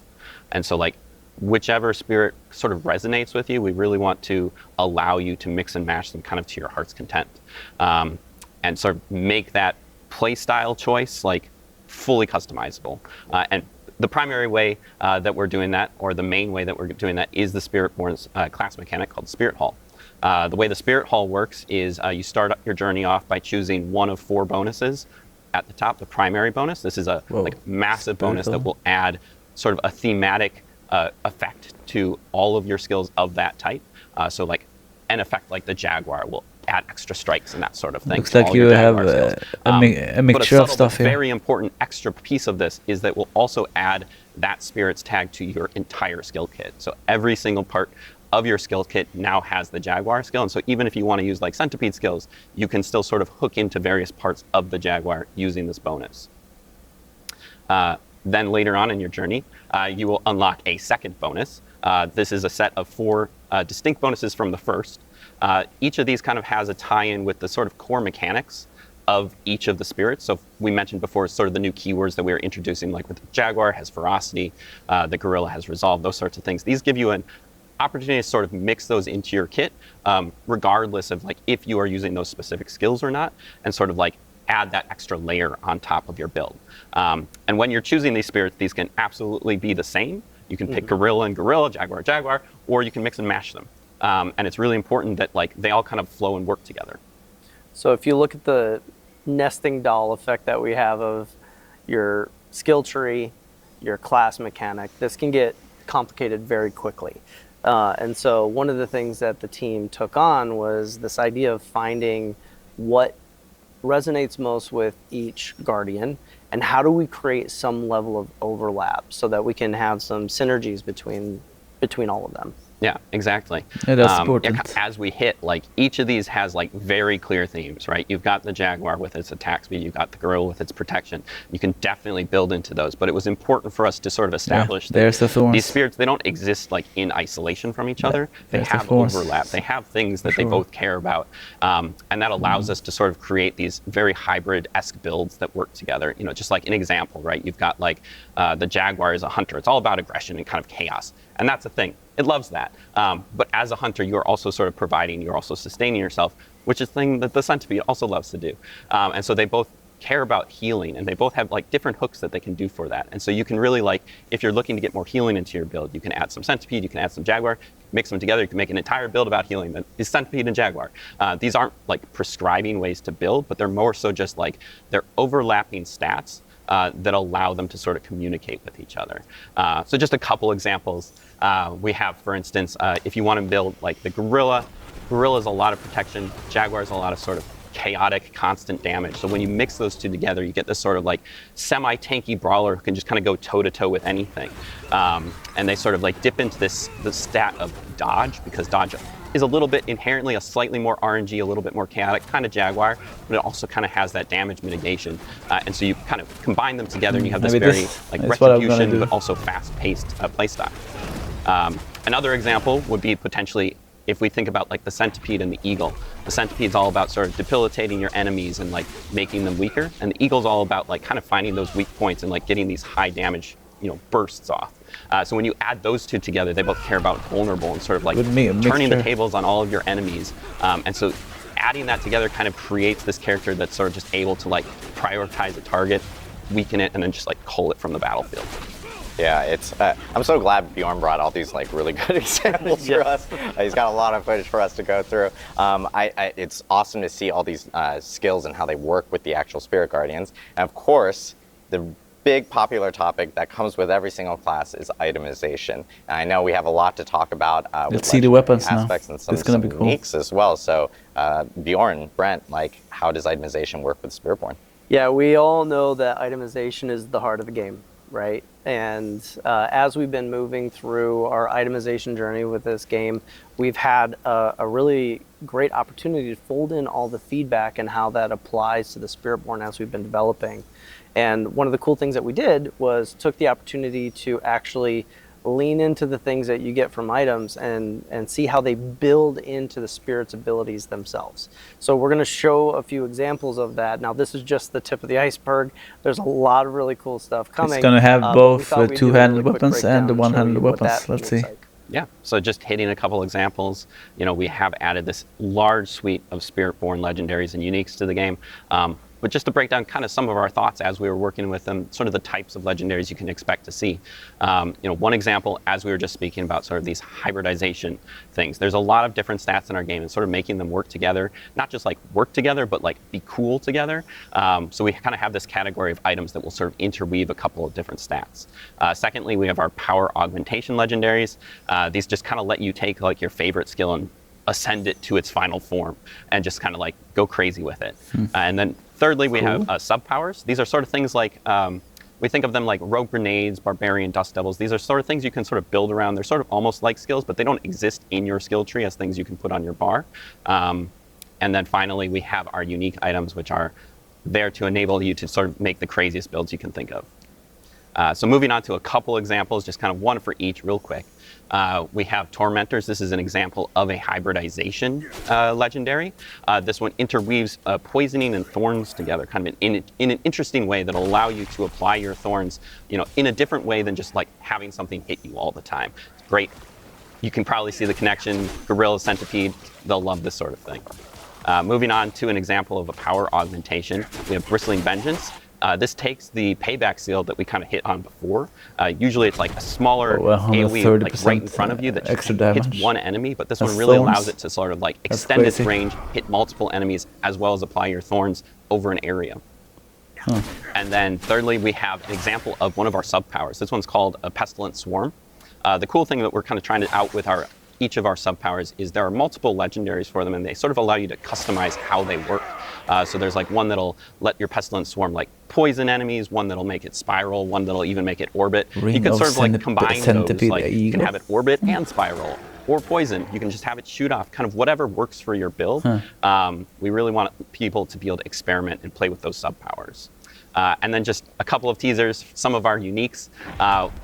And so like, whichever spirit sort of resonates with you, we really want to allow you to mix and match them kind of to your heart's content. And sort of make that play style choice like fully customizable. And the primary way that we're doing that, or the main way that we're doing that, is the Spiritborn's class mechanic called Spirit Hall. The way the Spirit Hall works is you start your journey off by choosing one of 4 bonuses. At the top, the primary bonus. This is a like massive bonus that will add sort of a thematic effect to all of your skills of that type. So like an effect like the Jaguar will add extra strikes and that sort of thing. Looks like you have a mixture of stuff here. But a very important extra piece of this is that we'll also add that spirit's tag to your entire skill kit. So every single part of your skill kit now has the Jaguar skill, and so even if you want to use like centipede skills, you can still sort of hook into various parts of the Jaguar using this bonus. Then later on in your journey, you will unlock a second bonus. This is a set of 4 distinct bonuses from the first. Each of these kind of has a tie-in with the sort of core mechanics of each of the spirits. So we mentioned before sort of the new keywords that we were introducing, like with the Jaguar has ferocity, the Gorilla has resolve, those sorts of things. These give you an opportunity to sort of mix those into your kit, regardless of like if you are using those specific skills or not, and sort of like add that extra layer on top of your build. And when you're choosing these spirits, these can absolutely be the same. You can pick Gorilla and Gorilla, Jaguar, Jaguar, or you can mix and match them. And it's really important that like they all kind of flow and work together. So if you look at the nesting doll effect that we have of your skill tree, your class mechanic, this can get complicated very quickly. And so one of the things that the team took on was this idea of finding what resonates most with each Guardian, and how do we create some level of overlap so that we can have some synergies between all of them. Yeah, exactly. Yeah, that's important. As we hit, like each of these has like very clear themes, right? You've got the Jaguar with its attack speed, you've got the Gorilla with its protection. You can definitely build into those, but it was important for us to sort of establish that these spirits, they don't exist like in isolation from each other. They have overlap. They have things that they both care about, and that allows us to sort of create these very hybrid-esque builds that work together. You know, just like an example, right? You've got like the Jaguar is a hunter. It's all about aggression and kind of chaos, and that's a thing. It loves that. But as a hunter, you're also sort of providing, you're also sustaining yourself, which is the thing that the centipede also loves to do. And so they both care about healing, and they both have like different hooks that they can do for that. And so you can really like, if you're looking to get more healing into your build, you can add some centipede, you can add some Jaguar, mix them together, you can make an entire build about healing that is centipede and Jaguar. These aren't like prescribing ways to build, but they're more so just like, they're overlapping stats that allow them to sort of communicate with each other. So just a couple examples. We have, for instance, if you want to build like the Gorilla, Gorilla's a lot of protection, Jaguar's a lot of sort of chaotic, constant damage. So when you mix those two together, you get this sort of like semi-tanky brawler who can just kind of go toe-to-toe with anything. And they sort of like dip into the stat of dodge, because dodge is a little bit inherently a slightly more RNG, a little bit more chaotic, kind of Jaguar, but it also kind of has that damage mitigation. And so you kind of combine them together and you have this very like retribution, but also fast-paced playstyle. Another example would be potentially if we think about like the centipede and the eagle, the centipede's all about sort of debilitating your enemies and like making them weaker, and the eagle's all about like kind of finding those weak points and like getting these high damage, bursts off. So when you add those two together, they both care about vulnerable and sort of like turning the tables on all of your enemies. And so adding that together kind of creates this character that's sort of just able to like prioritize a target, weaken it, and then just like cull it from the battlefield. Yeah, it's. I'm so glad Bjorn brought all these like really good examples for us. He's got a lot of footage for us to go through. It's awesome to see all these skills and how they work with the actual Spirit Guardians. And of course, the big popular topic that comes with every single class is itemization. And I know we have a lot to talk about. Let's see the weapons aspects now. And some uniques as well. So Bjorn, Brent, like how does itemization work with Spiritborn? Yeah, we all know that itemization is the heart of the game, right? And as we've been moving through our itemization journey with this game, we've had a really great opportunity to fold in all the feedback and how that applies to the Spiritborn as we've been developing. And one of the cool things that we did was took the opportunity to actually lean into the things that you get from items and see how they build into the spirit's abilities themselves. So we're going to show a few examples of that. Now this is just the tip of the iceberg. There's a lot of really cool stuff coming. It's going to have both the two-handed weapons and the one-handed weapons. Let's see. Yeah, so just hitting a couple examples, we have added this large suite of Spiritborn legendaries and uniques to the game. But just to break down kind of some of our thoughts as we were working with them, sort of the types of legendaries you can expect to see. One example, as we were just speaking about sort of these hybridization things, there's a lot of different stats in our game and sort of making them work together, not just like work together, but like be cool together. So we kind of have this category of items that will sort of interweave a couple of different stats. Secondly, we have our power augmentation legendaries. These just kind of let you take like your favorite skill and ascend it to its final form and just kind of like go crazy with it. And then thirdly, we have sub-powers. These are sort of things like, we think of them like rogue grenades, barbarian dust devils. These are sort of things you can sort of build around. They're sort of almost like skills, but they don't exist in your skill tree as things you can put on your bar. And then finally, we have our unique items, which are there to enable you to sort of make the craziest builds you can think of. So moving on to a couple examples, just kind of one for each real quick. We have Tormentors. This is an example of a hybridization legendary. This one interweaves poisoning and thorns together, kind of in an interesting way that'll allow you to apply your thorns, in a different way than just like having something hit you all the time. It's great. You can probably see the connection. Gorilla, Centipede, they'll love this sort of thing. Moving on to an example of a power augmentation, we have Bristling Vengeance. This takes the payback seal that we kind of hit on before. Usually it's like a smaller AoE like right in front of you that just hits one enemy, but this one really allows it to sort of like extend its range, hit multiple enemies, as well as apply your thorns over an area. And then thirdly, we have an example of one of our sub-powers. This one's called a Pestilent Swarm. The cool thing that we're kind of trying to out with each of our sub-powers is there are multiple legendaries for them, and they sort of allow you to customize how they work. So there's like one that'll let your Pestilent Swarm like poison enemies, one that'll make it spiral, one that'll even make it orbit. You can sort of like combine those, like you can have it orbit and spiral, or poison. You can just have it shoot off, kind of whatever works for your build. We really want people to be able to experiment and play with those sub-powers. And then just a couple of teasers, some of our uniques.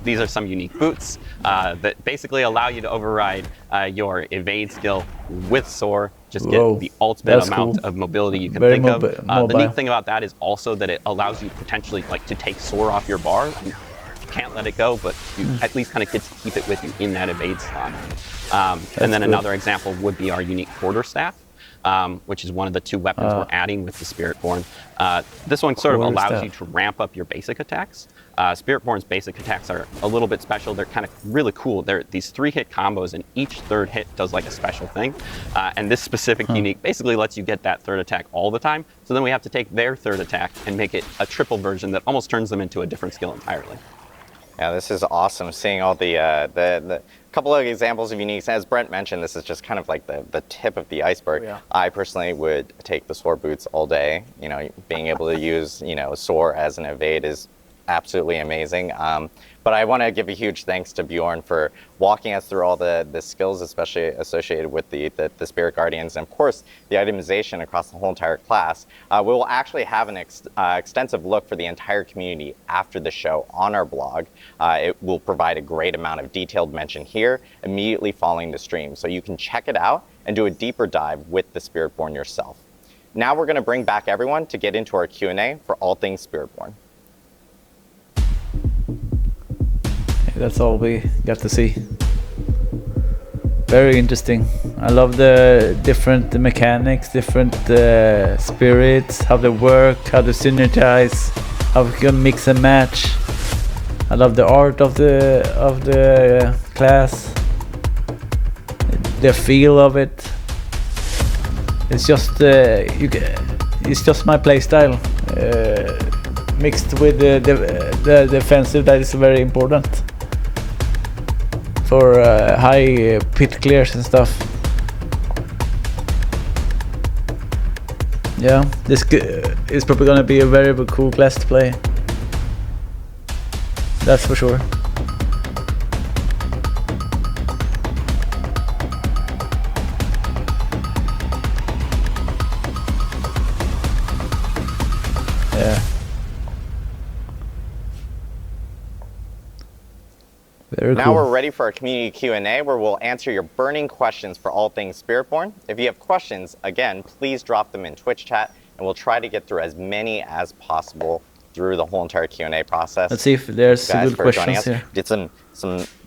These are some unique boots that basically allow you to override your evade skill with soar. Just get the ultimate amount of mobility you can think of. The neat thing about that is also that it allows you potentially like to take soar off your bar. You can't let it go, but you at least kind of get to keep it with you in that evade slot. And then another example would be our unique quarterstaff. Which is one of the two weapons we're adding with the Spiritborn. This one sort of allows you to ramp up your basic attacks. Spiritborn's basic attacks are a little bit special. They're kind of really cool. They're these 3-hit combos, and each third hit does like a special thing. And this specific unique basically lets you get that third attack all the time. So then we have to take their third attack and make it a triple version that almost turns them into a different skill entirely. Yeah, this is awesome, seeing all the couple of examples of uniques. As Brent mentioned, this is just kind of like the tip of the iceberg. I personally would take the soar boots all day. Being able to use, soar as an evade is absolutely amazing. But I want to give a huge thanks to Bjorn for walking us through all the skills, especially associated with the Spirit Guardians, and of course, the itemization across the whole entire class. We will actually have an extensive look for the entire community after the show on our blog. It will provide a great amount of detailed mention here immediately following the stream, so you can check it out and do a deeper dive with the Spiritborn yourself. Now we're going to bring back everyone to get into our Q&A for all things Spiritborn. That's all we got to see. Very interesting. I love the different mechanics, different spirits, how they work, how they synergize, how we can mix and match. I love the art of the class, the feel of it. It's just it's just my playstyle mixed with the defensive that is very important for high pit clears and stuff. Yeah, this is probably gonna be a very cool class to play. That's for sure. Yeah. Very now cool. we're ready for our community Q&A, where we'll answer your burning questions for all things Spiritborn. If you have questions, again, please drop them in Twitch chat, and we'll try to get through as many as possible through the whole entire Q&A process. Let's see if there's good questions here. Did some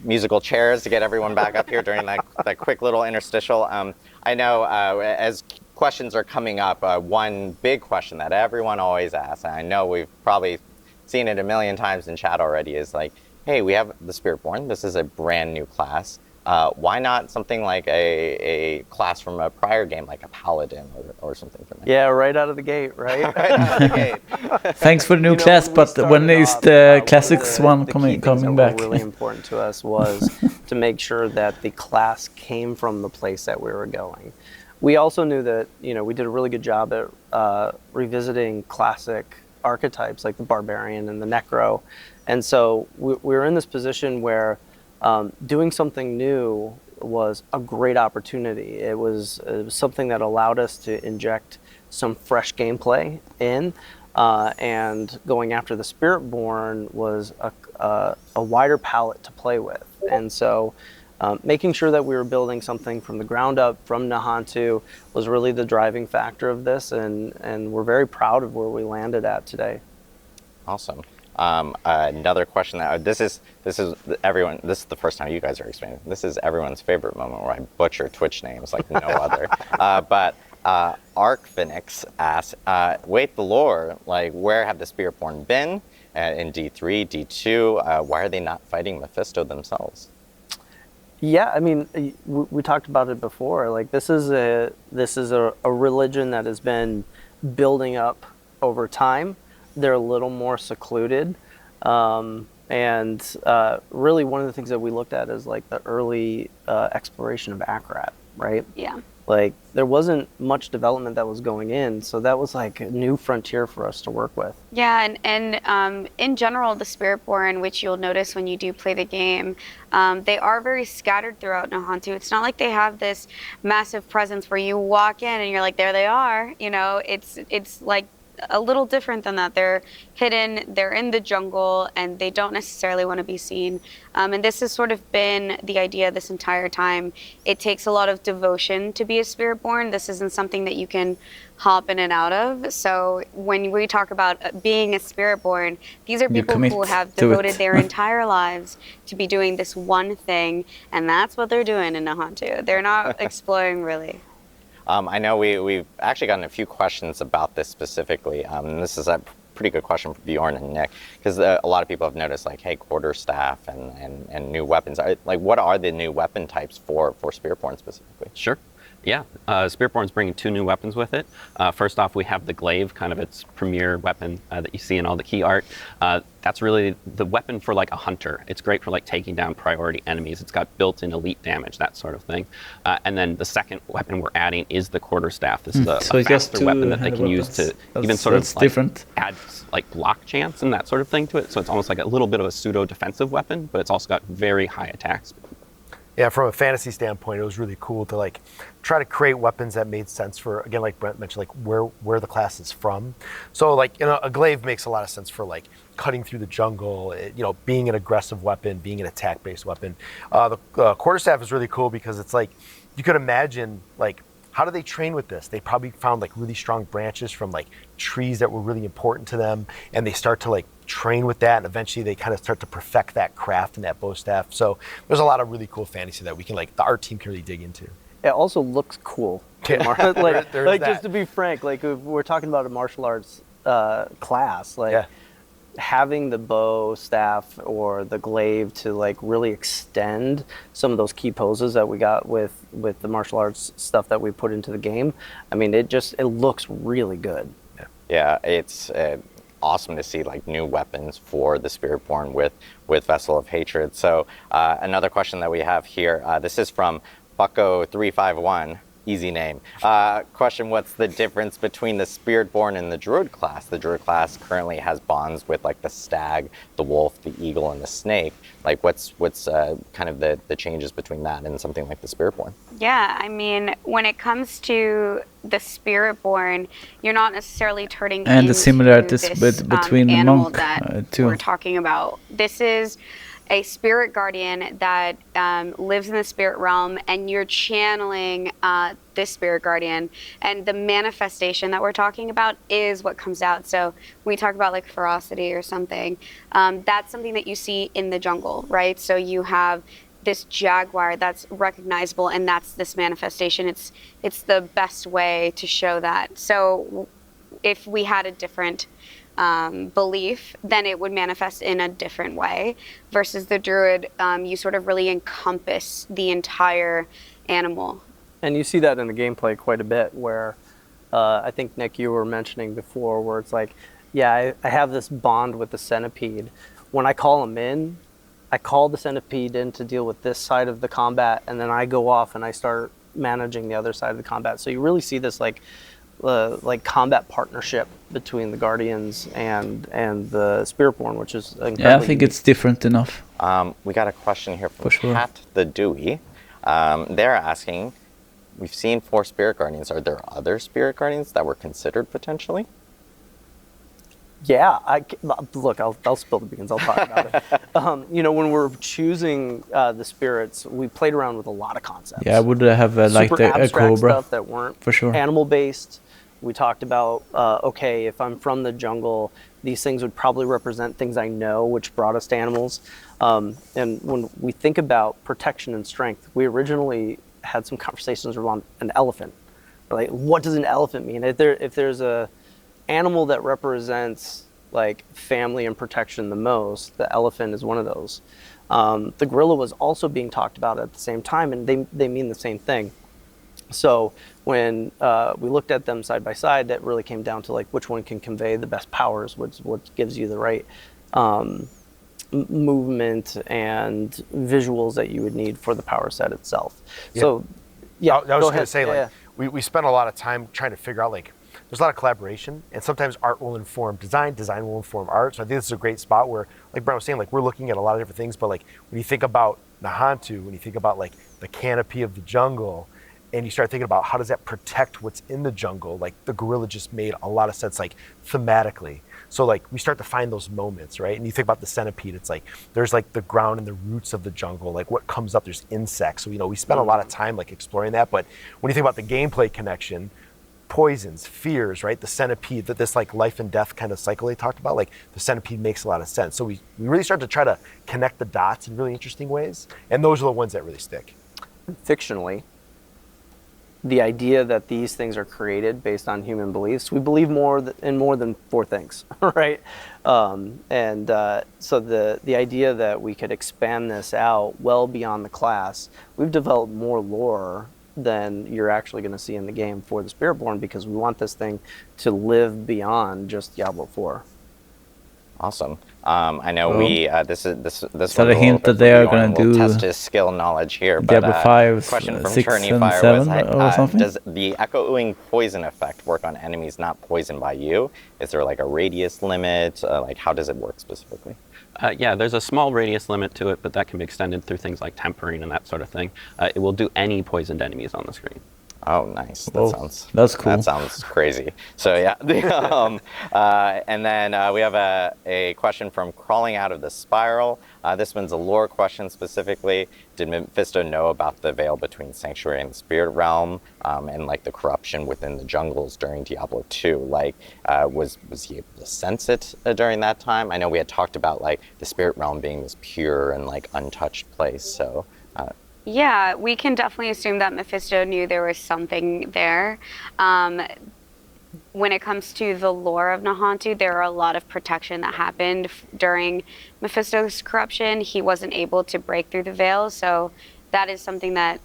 musical chairs to get everyone back up here during that quick little interstitial. I know as questions are coming up, one big question that everyone always asks, and I know we've probably seen it a million times in chat already, is like, hey, we have the Spiritborn. This is a brand new class. Why not something like a class from a prior game, like a Paladin or something from that? Yeah, right out of the gate, right? Right out of the gate. Thanks for the new class, but when is the classics one coming back? What really important to us was to make sure that the class came from the place that we were going. We also knew that, we did a really good job at revisiting classic archetypes like the Barbarian and the Necro. And so we were in this position where doing something new was a great opportunity. It was something that allowed us to inject some fresh gameplay in, and going after the Spiritborn was a wider palette to play with. And so making sure that we were building something from the ground up from Nahantu was really the driving factor of this, and we're very proud of where we landed at today. Awesome. Another question that this is everyone. This is the first time you guys are explaining. This is everyone's favorite moment where I butcher Twitch names like no other. But Arcphoenix asks, wait, the lore, like where have the Spiritborn been in D3, D2? Why are they not fighting Mephisto themselves? Yeah, I mean, we talked about it before. Like this is a religion that has been building up over time. They're a little more secluded, and really one of the things that we looked at is like the early exploration of Akarat, right? Yeah. Like there wasn't much development that was going in, so that was like a new frontier for us to work with. Yeah, and in general, the Spiritborn, which you'll notice when you do play the game, they are very scattered throughout Nahantu. It's not like they have this massive presence where you walk in and you're like, there they are. It's like a little different than that. They're hidden, they're in the jungle, and they don't necessarily want to be seen. And this has sort of been the idea this entire time. It takes a lot of devotion to be a Spiritborn. This isn't something that you can hop in and out of. So when we talk about being a Spiritborn, these are people who have devoted their entire lives to be doing this one thing, and that's what they're doing in Nahantu. They're not exploring really. I know we've actually gotten a few questions about this specifically. This is a pretty good question for Bjorn and Nick, because a lot of people have noticed, like, hey, quarterstaff and new weapons. Like, what are the new weapon types for Spiritborn specifically? Sure. Yeah, Spiritborn's bringing 2 new weapons with it. First off, we have the glaive, kind of its premier weapon that you see in all the key art. That's really the weapon for like a hunter. It's great for like taking down priority enemies. It's got built-in elite damage, that sort of thing. And then the second weapon we're adding is the quarterstaff. This is a faster weapon that they can use to even sort of like add like block chance and that sort of thing to it. So it's almost like a little bit of a pseudo-defensive weapon, but it's also got very high attack speed. Yeah, from a fantasy standpoint, it was really cool to like try to create weapons that made sense for, again, like Brent mentioned, like where the class is from. So like, you know, a glaive makes a lot of sense for like cutting through the jungle, you know, being an aggressive weapon, being an attack-based weapon. The quarterstaff is really cool because it's like, you could imagine like, how do they train with this? They probably found like really strong branches from like trees that were really important to them, and they start to like train with that, and eventually they kind of start to perfect that craft and that bow staff. So there's a lot of really cool fantasy that we can like the art team can really dig into. It also looks cool. Yeah. like just to be frank, like if we're talking about a martial arts class, like having the bow staff or the glaive to like really extend some of those key poses that we got with the martial arts stuff that we put into the game. I mean, it looks really good. Yeah, it's awesome to see like new weapons for the Spiritborn with Vessel of Hatred. So another question that we have here, this is from Bucko351. Easy name. Question, what's the difference between the Spiritborn and the Druid class? The Druid class currently has bonds with like the stag, the wolf, the eagle, and the snake. Like what's kind of the changes between that and something like the Spiritborn? Yeah, I mean, when it comes to the Spiritborn, you're not necessarily turning and into the similarities this, between the animal monk that too. we're talking about. This is a spirit guardian that lives in the spirit realm, and you're channeling this spirit guardian, and the manifestation that we're talking about is what comes out. So when we talk about like ferocity or something, that's something that you see in the jungle, right? So you have this jaguar that's recognizable, and that's this manifestation. It's the best way to show that. So if we had a different belief, then it would manifest in a different way. Versus the druid, you sort of really encompass the entire animal. And you see that in the gameplay quite a bit, where I think, Nick, you were mentioning before, where it's like, yeah, I have this bond with the centipede. When I call him in, I call the centipede in to deal with this side of the combat, and then I go off and I start managing the other side of the combat. So you really see this like combat partnership between the Guardians and the Spiritborn, which is incredibly I think it's different enough. We got a question here from Pat the Dewey. They're asking, we've seen 4 Spirit Guardians. Are there other Spirit Guardians that were considered potentially? Yeah, look, I'll spill the beans. I'll talk about it. You know, when we're choosing the spirits, we played around with a lot of concepts. Yeah, I would have liked a cobra stuff that weren't for sure animal-based. We talked about, okay, if I'm from the jungle, these things would probably represent things I know, which brought us to animals. And when we think about protection and strength, we originally had some conversations around an elephant. Like, what does an elephant mean? If there's a animal that represents like family and protection the most, the elephant is one of those. The gorilla was also being talked about at the same time, and they mean the same thing. So when we looked at them side by side, that really came down to like which one can convey the best powers, what gives you the right movement and visuals that you would need for the power set itself. Yeah. So I was just going to say, we spent a lot of time trying to figure out, like, there's a lot of collaboration, and sometimes art will inform design will inform art. So I think this is a great spot where, like Brian was saying, like, we're looking at a lot of different things, but like when you think about Nahantu, when you think about like the canopy of the jungle, and you start thinking about how does that protect what's in the jungle, like the gorilla just made a lot of sense, like thematically. So like we start to find those moments, right? And you think about the centipede, it's like there's like the ground and the roots of the jungle, like what comes up, there's insects. So, you know, we spent a lot of time like exploring that. But when you think about the gameplay connection, poisons, fears, right? The centipede, that this like life and death kind of cycle they talked about, like the centipede makes a lot of sense. So we really start to try to connect the dots in really interesting ways. And those are the ones that really stick. Fictionally, the idea that these things are created based on human beliefs, we believe in more than 4 things, right? So the idea that we could expand this out well beyond the class, we've developed more lore than you're actually going to see in the game for the Spiritborn, because we want this thing to live beyond just Diablo 4. Awesome. I know this is that a hint that they are going to do test his skill knowledge here. Diablo 5, question from 6 Tourney and Fire 7 was, or something? does the echoing poison effect work on enemies not poisoned by you? Is there like a radius limit? Like how does it work specifically? Yeah, there's a small radius limit to it, but that can be extended through things like tempering and that sort of thing. It will do any poisoned enemies on the screen. Oh, nice. That's cool. That sounds crazy. So yeah, and then we have a question from Crawling Out of the Spiral. This one's a lore question specifically. Did Mephisto know about the veil between Sanctuary and the Spirit Realm, and like the corruption within the jungles during Diablo 2? Like, was he able to sense it during that time? I know we had talked about like the Spirit Realm being this pure and like untouched place. So. Yeah, we can definitely assume that Mephisto knew there was something there. When it comes to the lore of Nahantu, there are a lot of protection that happened during Mephisto's corruption. He wasn't able to break through the veil, so that is something that,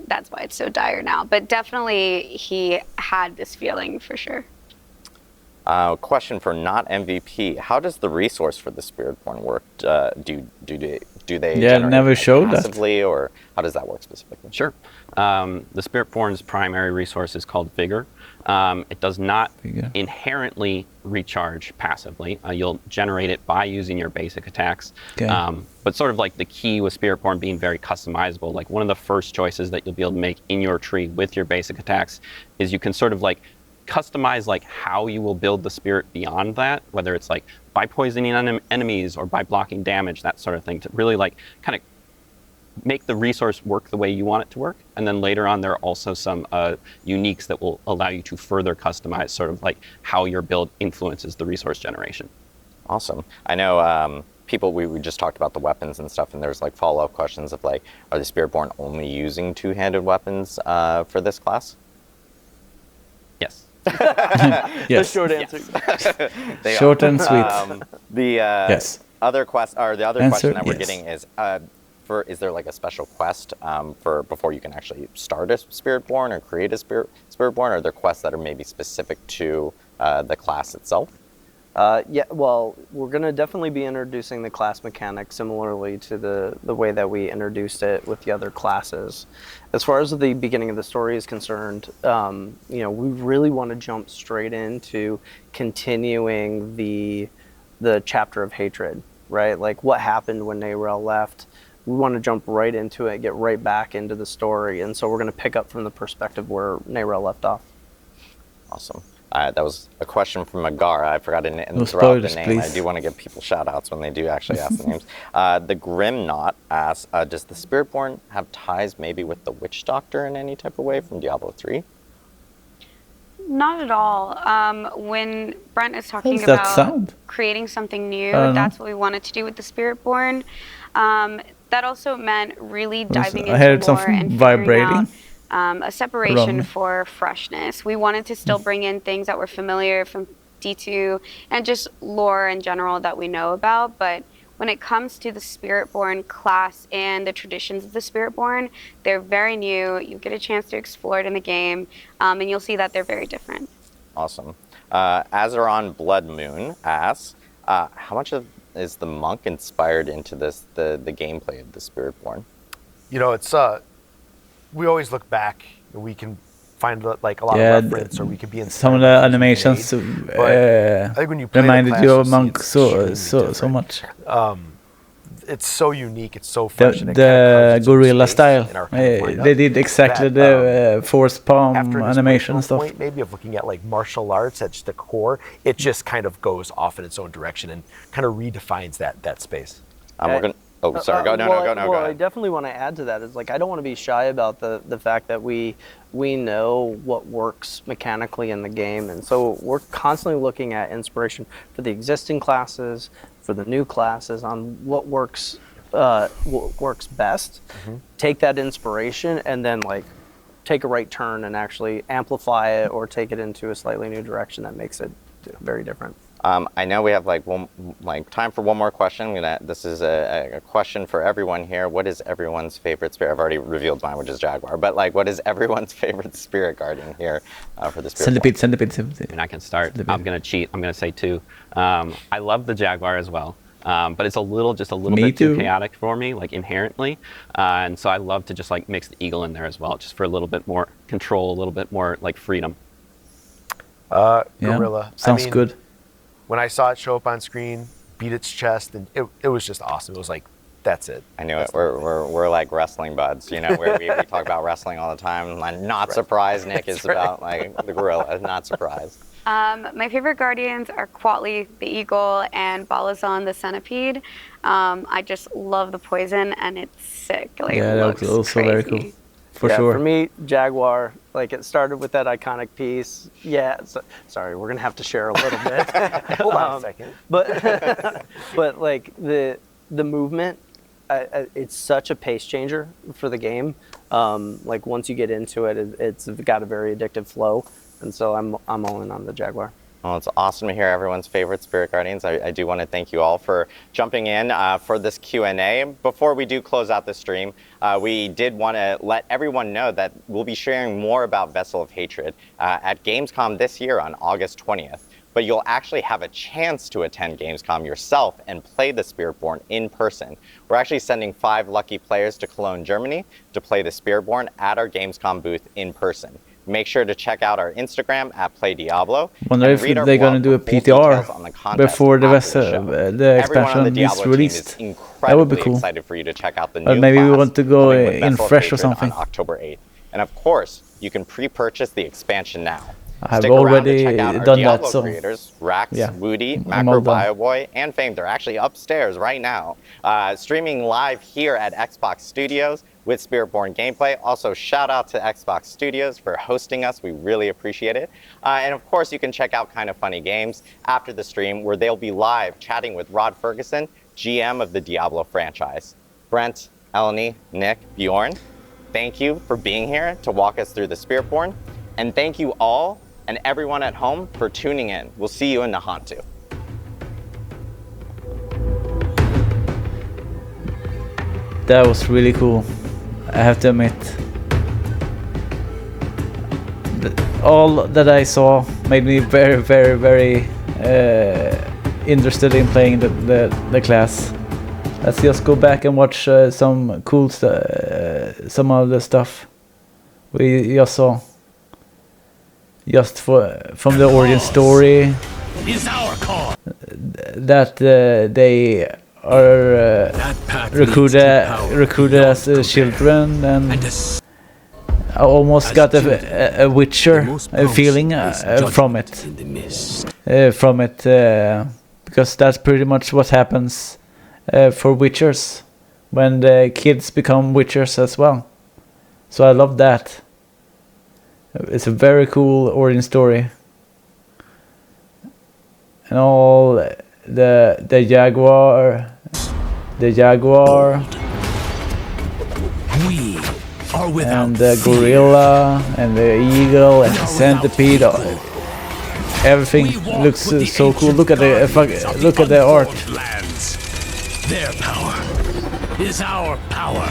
that's why it's so dire now. But definitely he had this feeling for sure. Question for not MVP. How does the resource for the Spiritborn work? Do they generate never showed passively, or how does that work specifically? Sure. The Spiritborn's primary resource is called Vigor. It does not inherently recharge passively. You'll generate it by using your basic attacks. Okay. But sort of like the key with Spiritborn being very customizable, like one of the first choices that you'll be able to make in your tree with your basic attacks is you can sort of like customize like how you will build the spirit beyond that, whether it's like by poisoning enemies or by blocking damage, that sort of thing, to really like kind of make the resource work the way you want it to work. And then later on, there are also some uniques that will allow you to further customize sort of like how your build influences the resource generation. Awesome. I know people, we just talked about the weapons and stuff, and there's like follow-up questions of like, are the Spiritborn only using two-handed weapons for this class? Yes. Yes. The short answer. Yes. Short and sweet. Yes. Other question that we're yes. getting is, is there like a special quest for before you can actually start a Spiritborn or create a Spiritborn? Or are there quests that are maybe specific to the class itself? Yeah, well, we're going to definitely be introducing the class mechanic similarly to the way that we introduced it with the other classes. As far as the beginning of the story is concerned, we really want to jump straight into continuing the chapter of hatred, right? Like what happened when Narel left. We want to jump right into it, get right back into the story, and so we're going to pick up from the perspective where Narel left off. Awesome. That was a question from Agar. I forgot to throw out the name. Please. I do want to give people shout-outs when they do actually ask the names. The Grim Knot asks, does the Spiritborn have ties maybe with the Witch Doctor in any type of way from Diablo 3? Not at all. When Brent is talking about creating something new, that's what we wanted to do with the Spiritborn. That also meant really diving into lore and figuring out a separation for freshness. We wanted to still bring in things that were familiar from D2 and just lore in general that we know about, but when it comes to the Spiritborn class and the traditions of the Spiritborn, they're very new. You get a chance to explore it in the game, and you'll see that they're very different. Awesome. Azeron Blood Moon asks, how much is the monk inspired into the gameplay of the Spiritborn? It's we always look back and we can find like a lot of reference, or we could be in some of the animations. I think when you play reminded the class, you of monk so much. It's so unique. It's so fresh. The gorilla style. They did exactly the force palm animation and stuff. Maybe of looking at like martial arts at just the core, it just kind of goes off in its own direction and kind of redefines that space. We're gonna. Oh, sorry. Go ahead. I definitely want to add to that. Is like I don't want to be shy about the fact that we know what works mechanically in the game, and so we're constantly looking at inspiration for the existing classes, for the new classes, on what works best. Mm-hmm. Take that inspiration and then like take a right turn and actually amplify it or take it into a slightly new direction that makes it very different. I know we have time for one more question. This is a question for everyone here. What is everyone's favorite spirit? I've already revealed mine, which is Jaguar. But what is everyone's favorite spirit guardian here for the spirit? Centipede. And I can start. I'm gonna cheat. I'm gonna say 2. I love the Jaguar as well. But it's just a little bit too chaotic for me, inherently. And so I love to just mix the eagle in there as well, just for a little bit more control, a little bit more freedom. Gorilla. Sounds good. When I saw it show up on screen, beat its chest, and it was just awesome. It was that's it. I knew it. We're like wrestling buds, where we talk about wrestling all the time. I'm not surprised Nick is about the gorilla. Not surprised. My favorite guardians are Quatli, the eagle, and Balazon, the centipede. I just love the poison, and it's sick. That was also very cool. For sure. For me, Jaguar, it started with that iconic piece. Yeah, sorry, we're gonna have to share a little bit. Hold on a second. But the movement, it's such a pace changer for the game. Once you get into it, it's got a very addictive flow, and so I'm all in on the Jaguar. Well, it's awesome to hear everyone's favorite Spirit Guardians. I do want to thank you all for jumping in for this Q&A. Before we do close out the stream, we did want to let everyone know that we'll be sharing more about Vessel of Hatred at Gamescom this year on August 20th. But you'll actually have a chance to attend Gamescom yourself and play the Spiritborn in person. We're actually sending 5 lucky players to Cologne, Germany to play the Spiritborn at our Gamescom booth in person. Make sure to check out our Instagram at Play Diablo. Wonder if they're going to do a PTR before the expansion is released. That would be cool. Excited for you to check out the new maybe we class want to go in Vessel of fresh or Hatred something. on October 8th. And of course, you can pre-purchase the expansion now. I have Stick around already to check out our done Diablo that, so creators, Rax, yeah. Woody, I'm Macro all done. Bioboy, and Fame. They're actually upstairs right now, streaming live here at Xbox Studios with Spiritborn gameplay. Also, shout out to Xbox Studios for hosting us. We really appreciate it. And of course, you can check out Kind of Funny Games after the stream, where they'll be live chatting with Rod Ferguson, GM of the Diablo franchise. Brent, Eleni, Nick, Bjorn, thank you for being here to walk us through the Spiritborn. And thank you all and everyone at home for tuning in. We'll see you in Nahantu. that was really cool. I have to admit. All that I saw made me very, very, very interested in playing the class. Let's just go back and watch some cool some of the stuff we just saw. Just from the origin story, that they are recruited as children, and I almost got a Witcher feeling from it. Because that's pretty much what happens for Witchers when the kids become Witchers as well. So I love that. It's a very cool origin story, and all the jaguar, and the gorilla, and the eagle, and the centipede. Everything looks so cool. Look at the art. Their power is our power.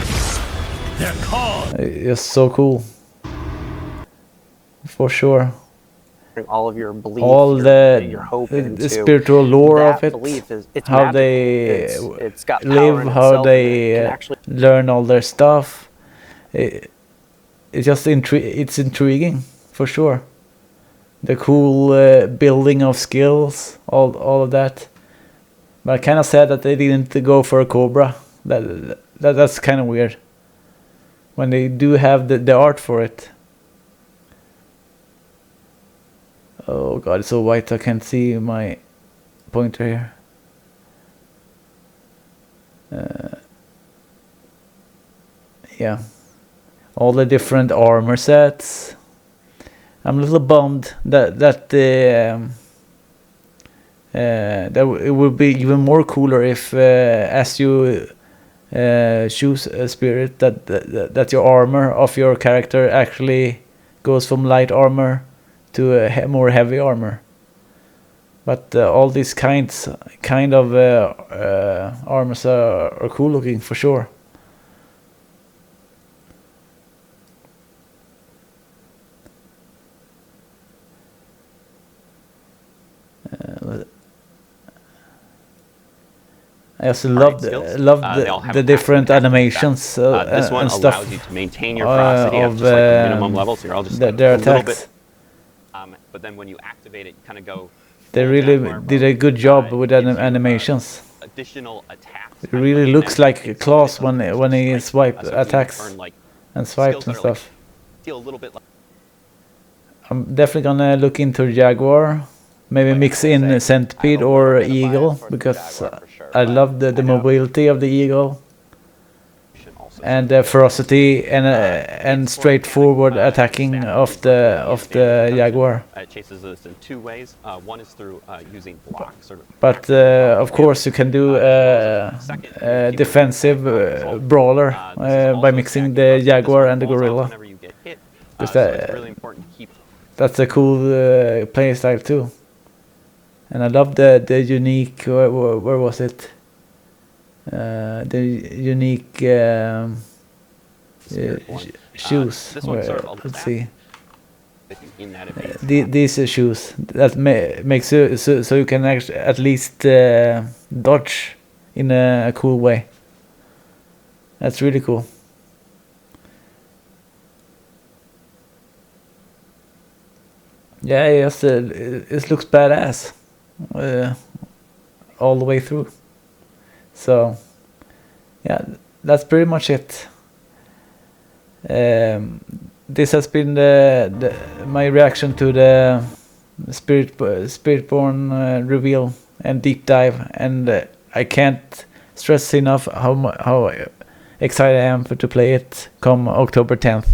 Their cause. It's so cool. For sure. All of your belief, all your hope into the spiritual lore of it, it's how magical. they it's got live, how they learn all their stuff. It's just it's intriguing for sure. The cool building of skills, all of that. But I kind of sad that they didn't go for a cobra. That's kind of weird. When they do have the art for it. Oh god, it's so white I can't see my pointer here. Yeah. All the different armor sets. I'm a little bummed that it would be even more cooler if as you choose a spirit that your armor of your character actually goes from light armor to a more heavy armor. But all these kind of armors are cool looking for sure. I also love the different animations this one and allows stuff you to maintain your ferocity at just like the minimum level, so you're all just their a little attacks. bit. But then when you activate it, you kind of go. They really did a good job with animations. Additional attacks. It really looks like Claus when he swipe attacks and swipes and stuff. Feel a little bit like. I'm definitely gonna look into Jaguar. Maybe mix in Centipede or Eagle, because I love the mobility of the Eagle and the ferocity and straightforward attacking of the Jaguar. It chases this in two ways. One is through using blocks. But of course you can do a defensive brawler by mixing the Jaguar and the Gorilla. That's a cool playstyle too. And I love the unique, where was it? The unique shoes. Let's see. These shoes that makes you so you can at least dodge in a cool way. That's really cool. Yeah, yes, it looks badass. All the way through. So yeah, that's pretty much it. This has been my reaction to the Spiritborn reveal and deep dive, and I can't stress enough how excited I am to play it come October 10th.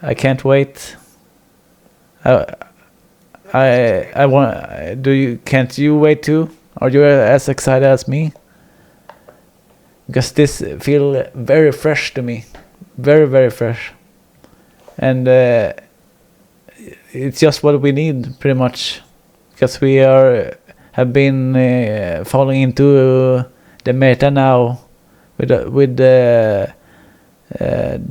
I can't wait. I want. Can't you wait too? Are you as excited as me? Because this feel very fresh to me, very fresh, and it's just what we need pretty much, because we have been falling into the meta now with the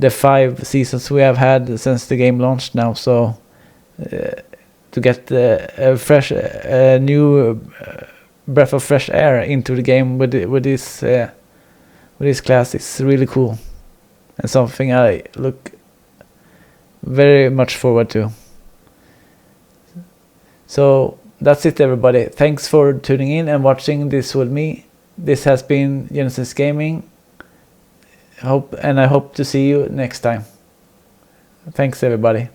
5 seasons we have had since the game launched now. So. To get a fresh, new breath of fresh air into the game with this class is really cool, and something I look very much forward to. So that's it, everybody. Thanks for tuning in and watching this with me. This has been Genesis Gaming. I hope to see you next time. Thanks, everybody.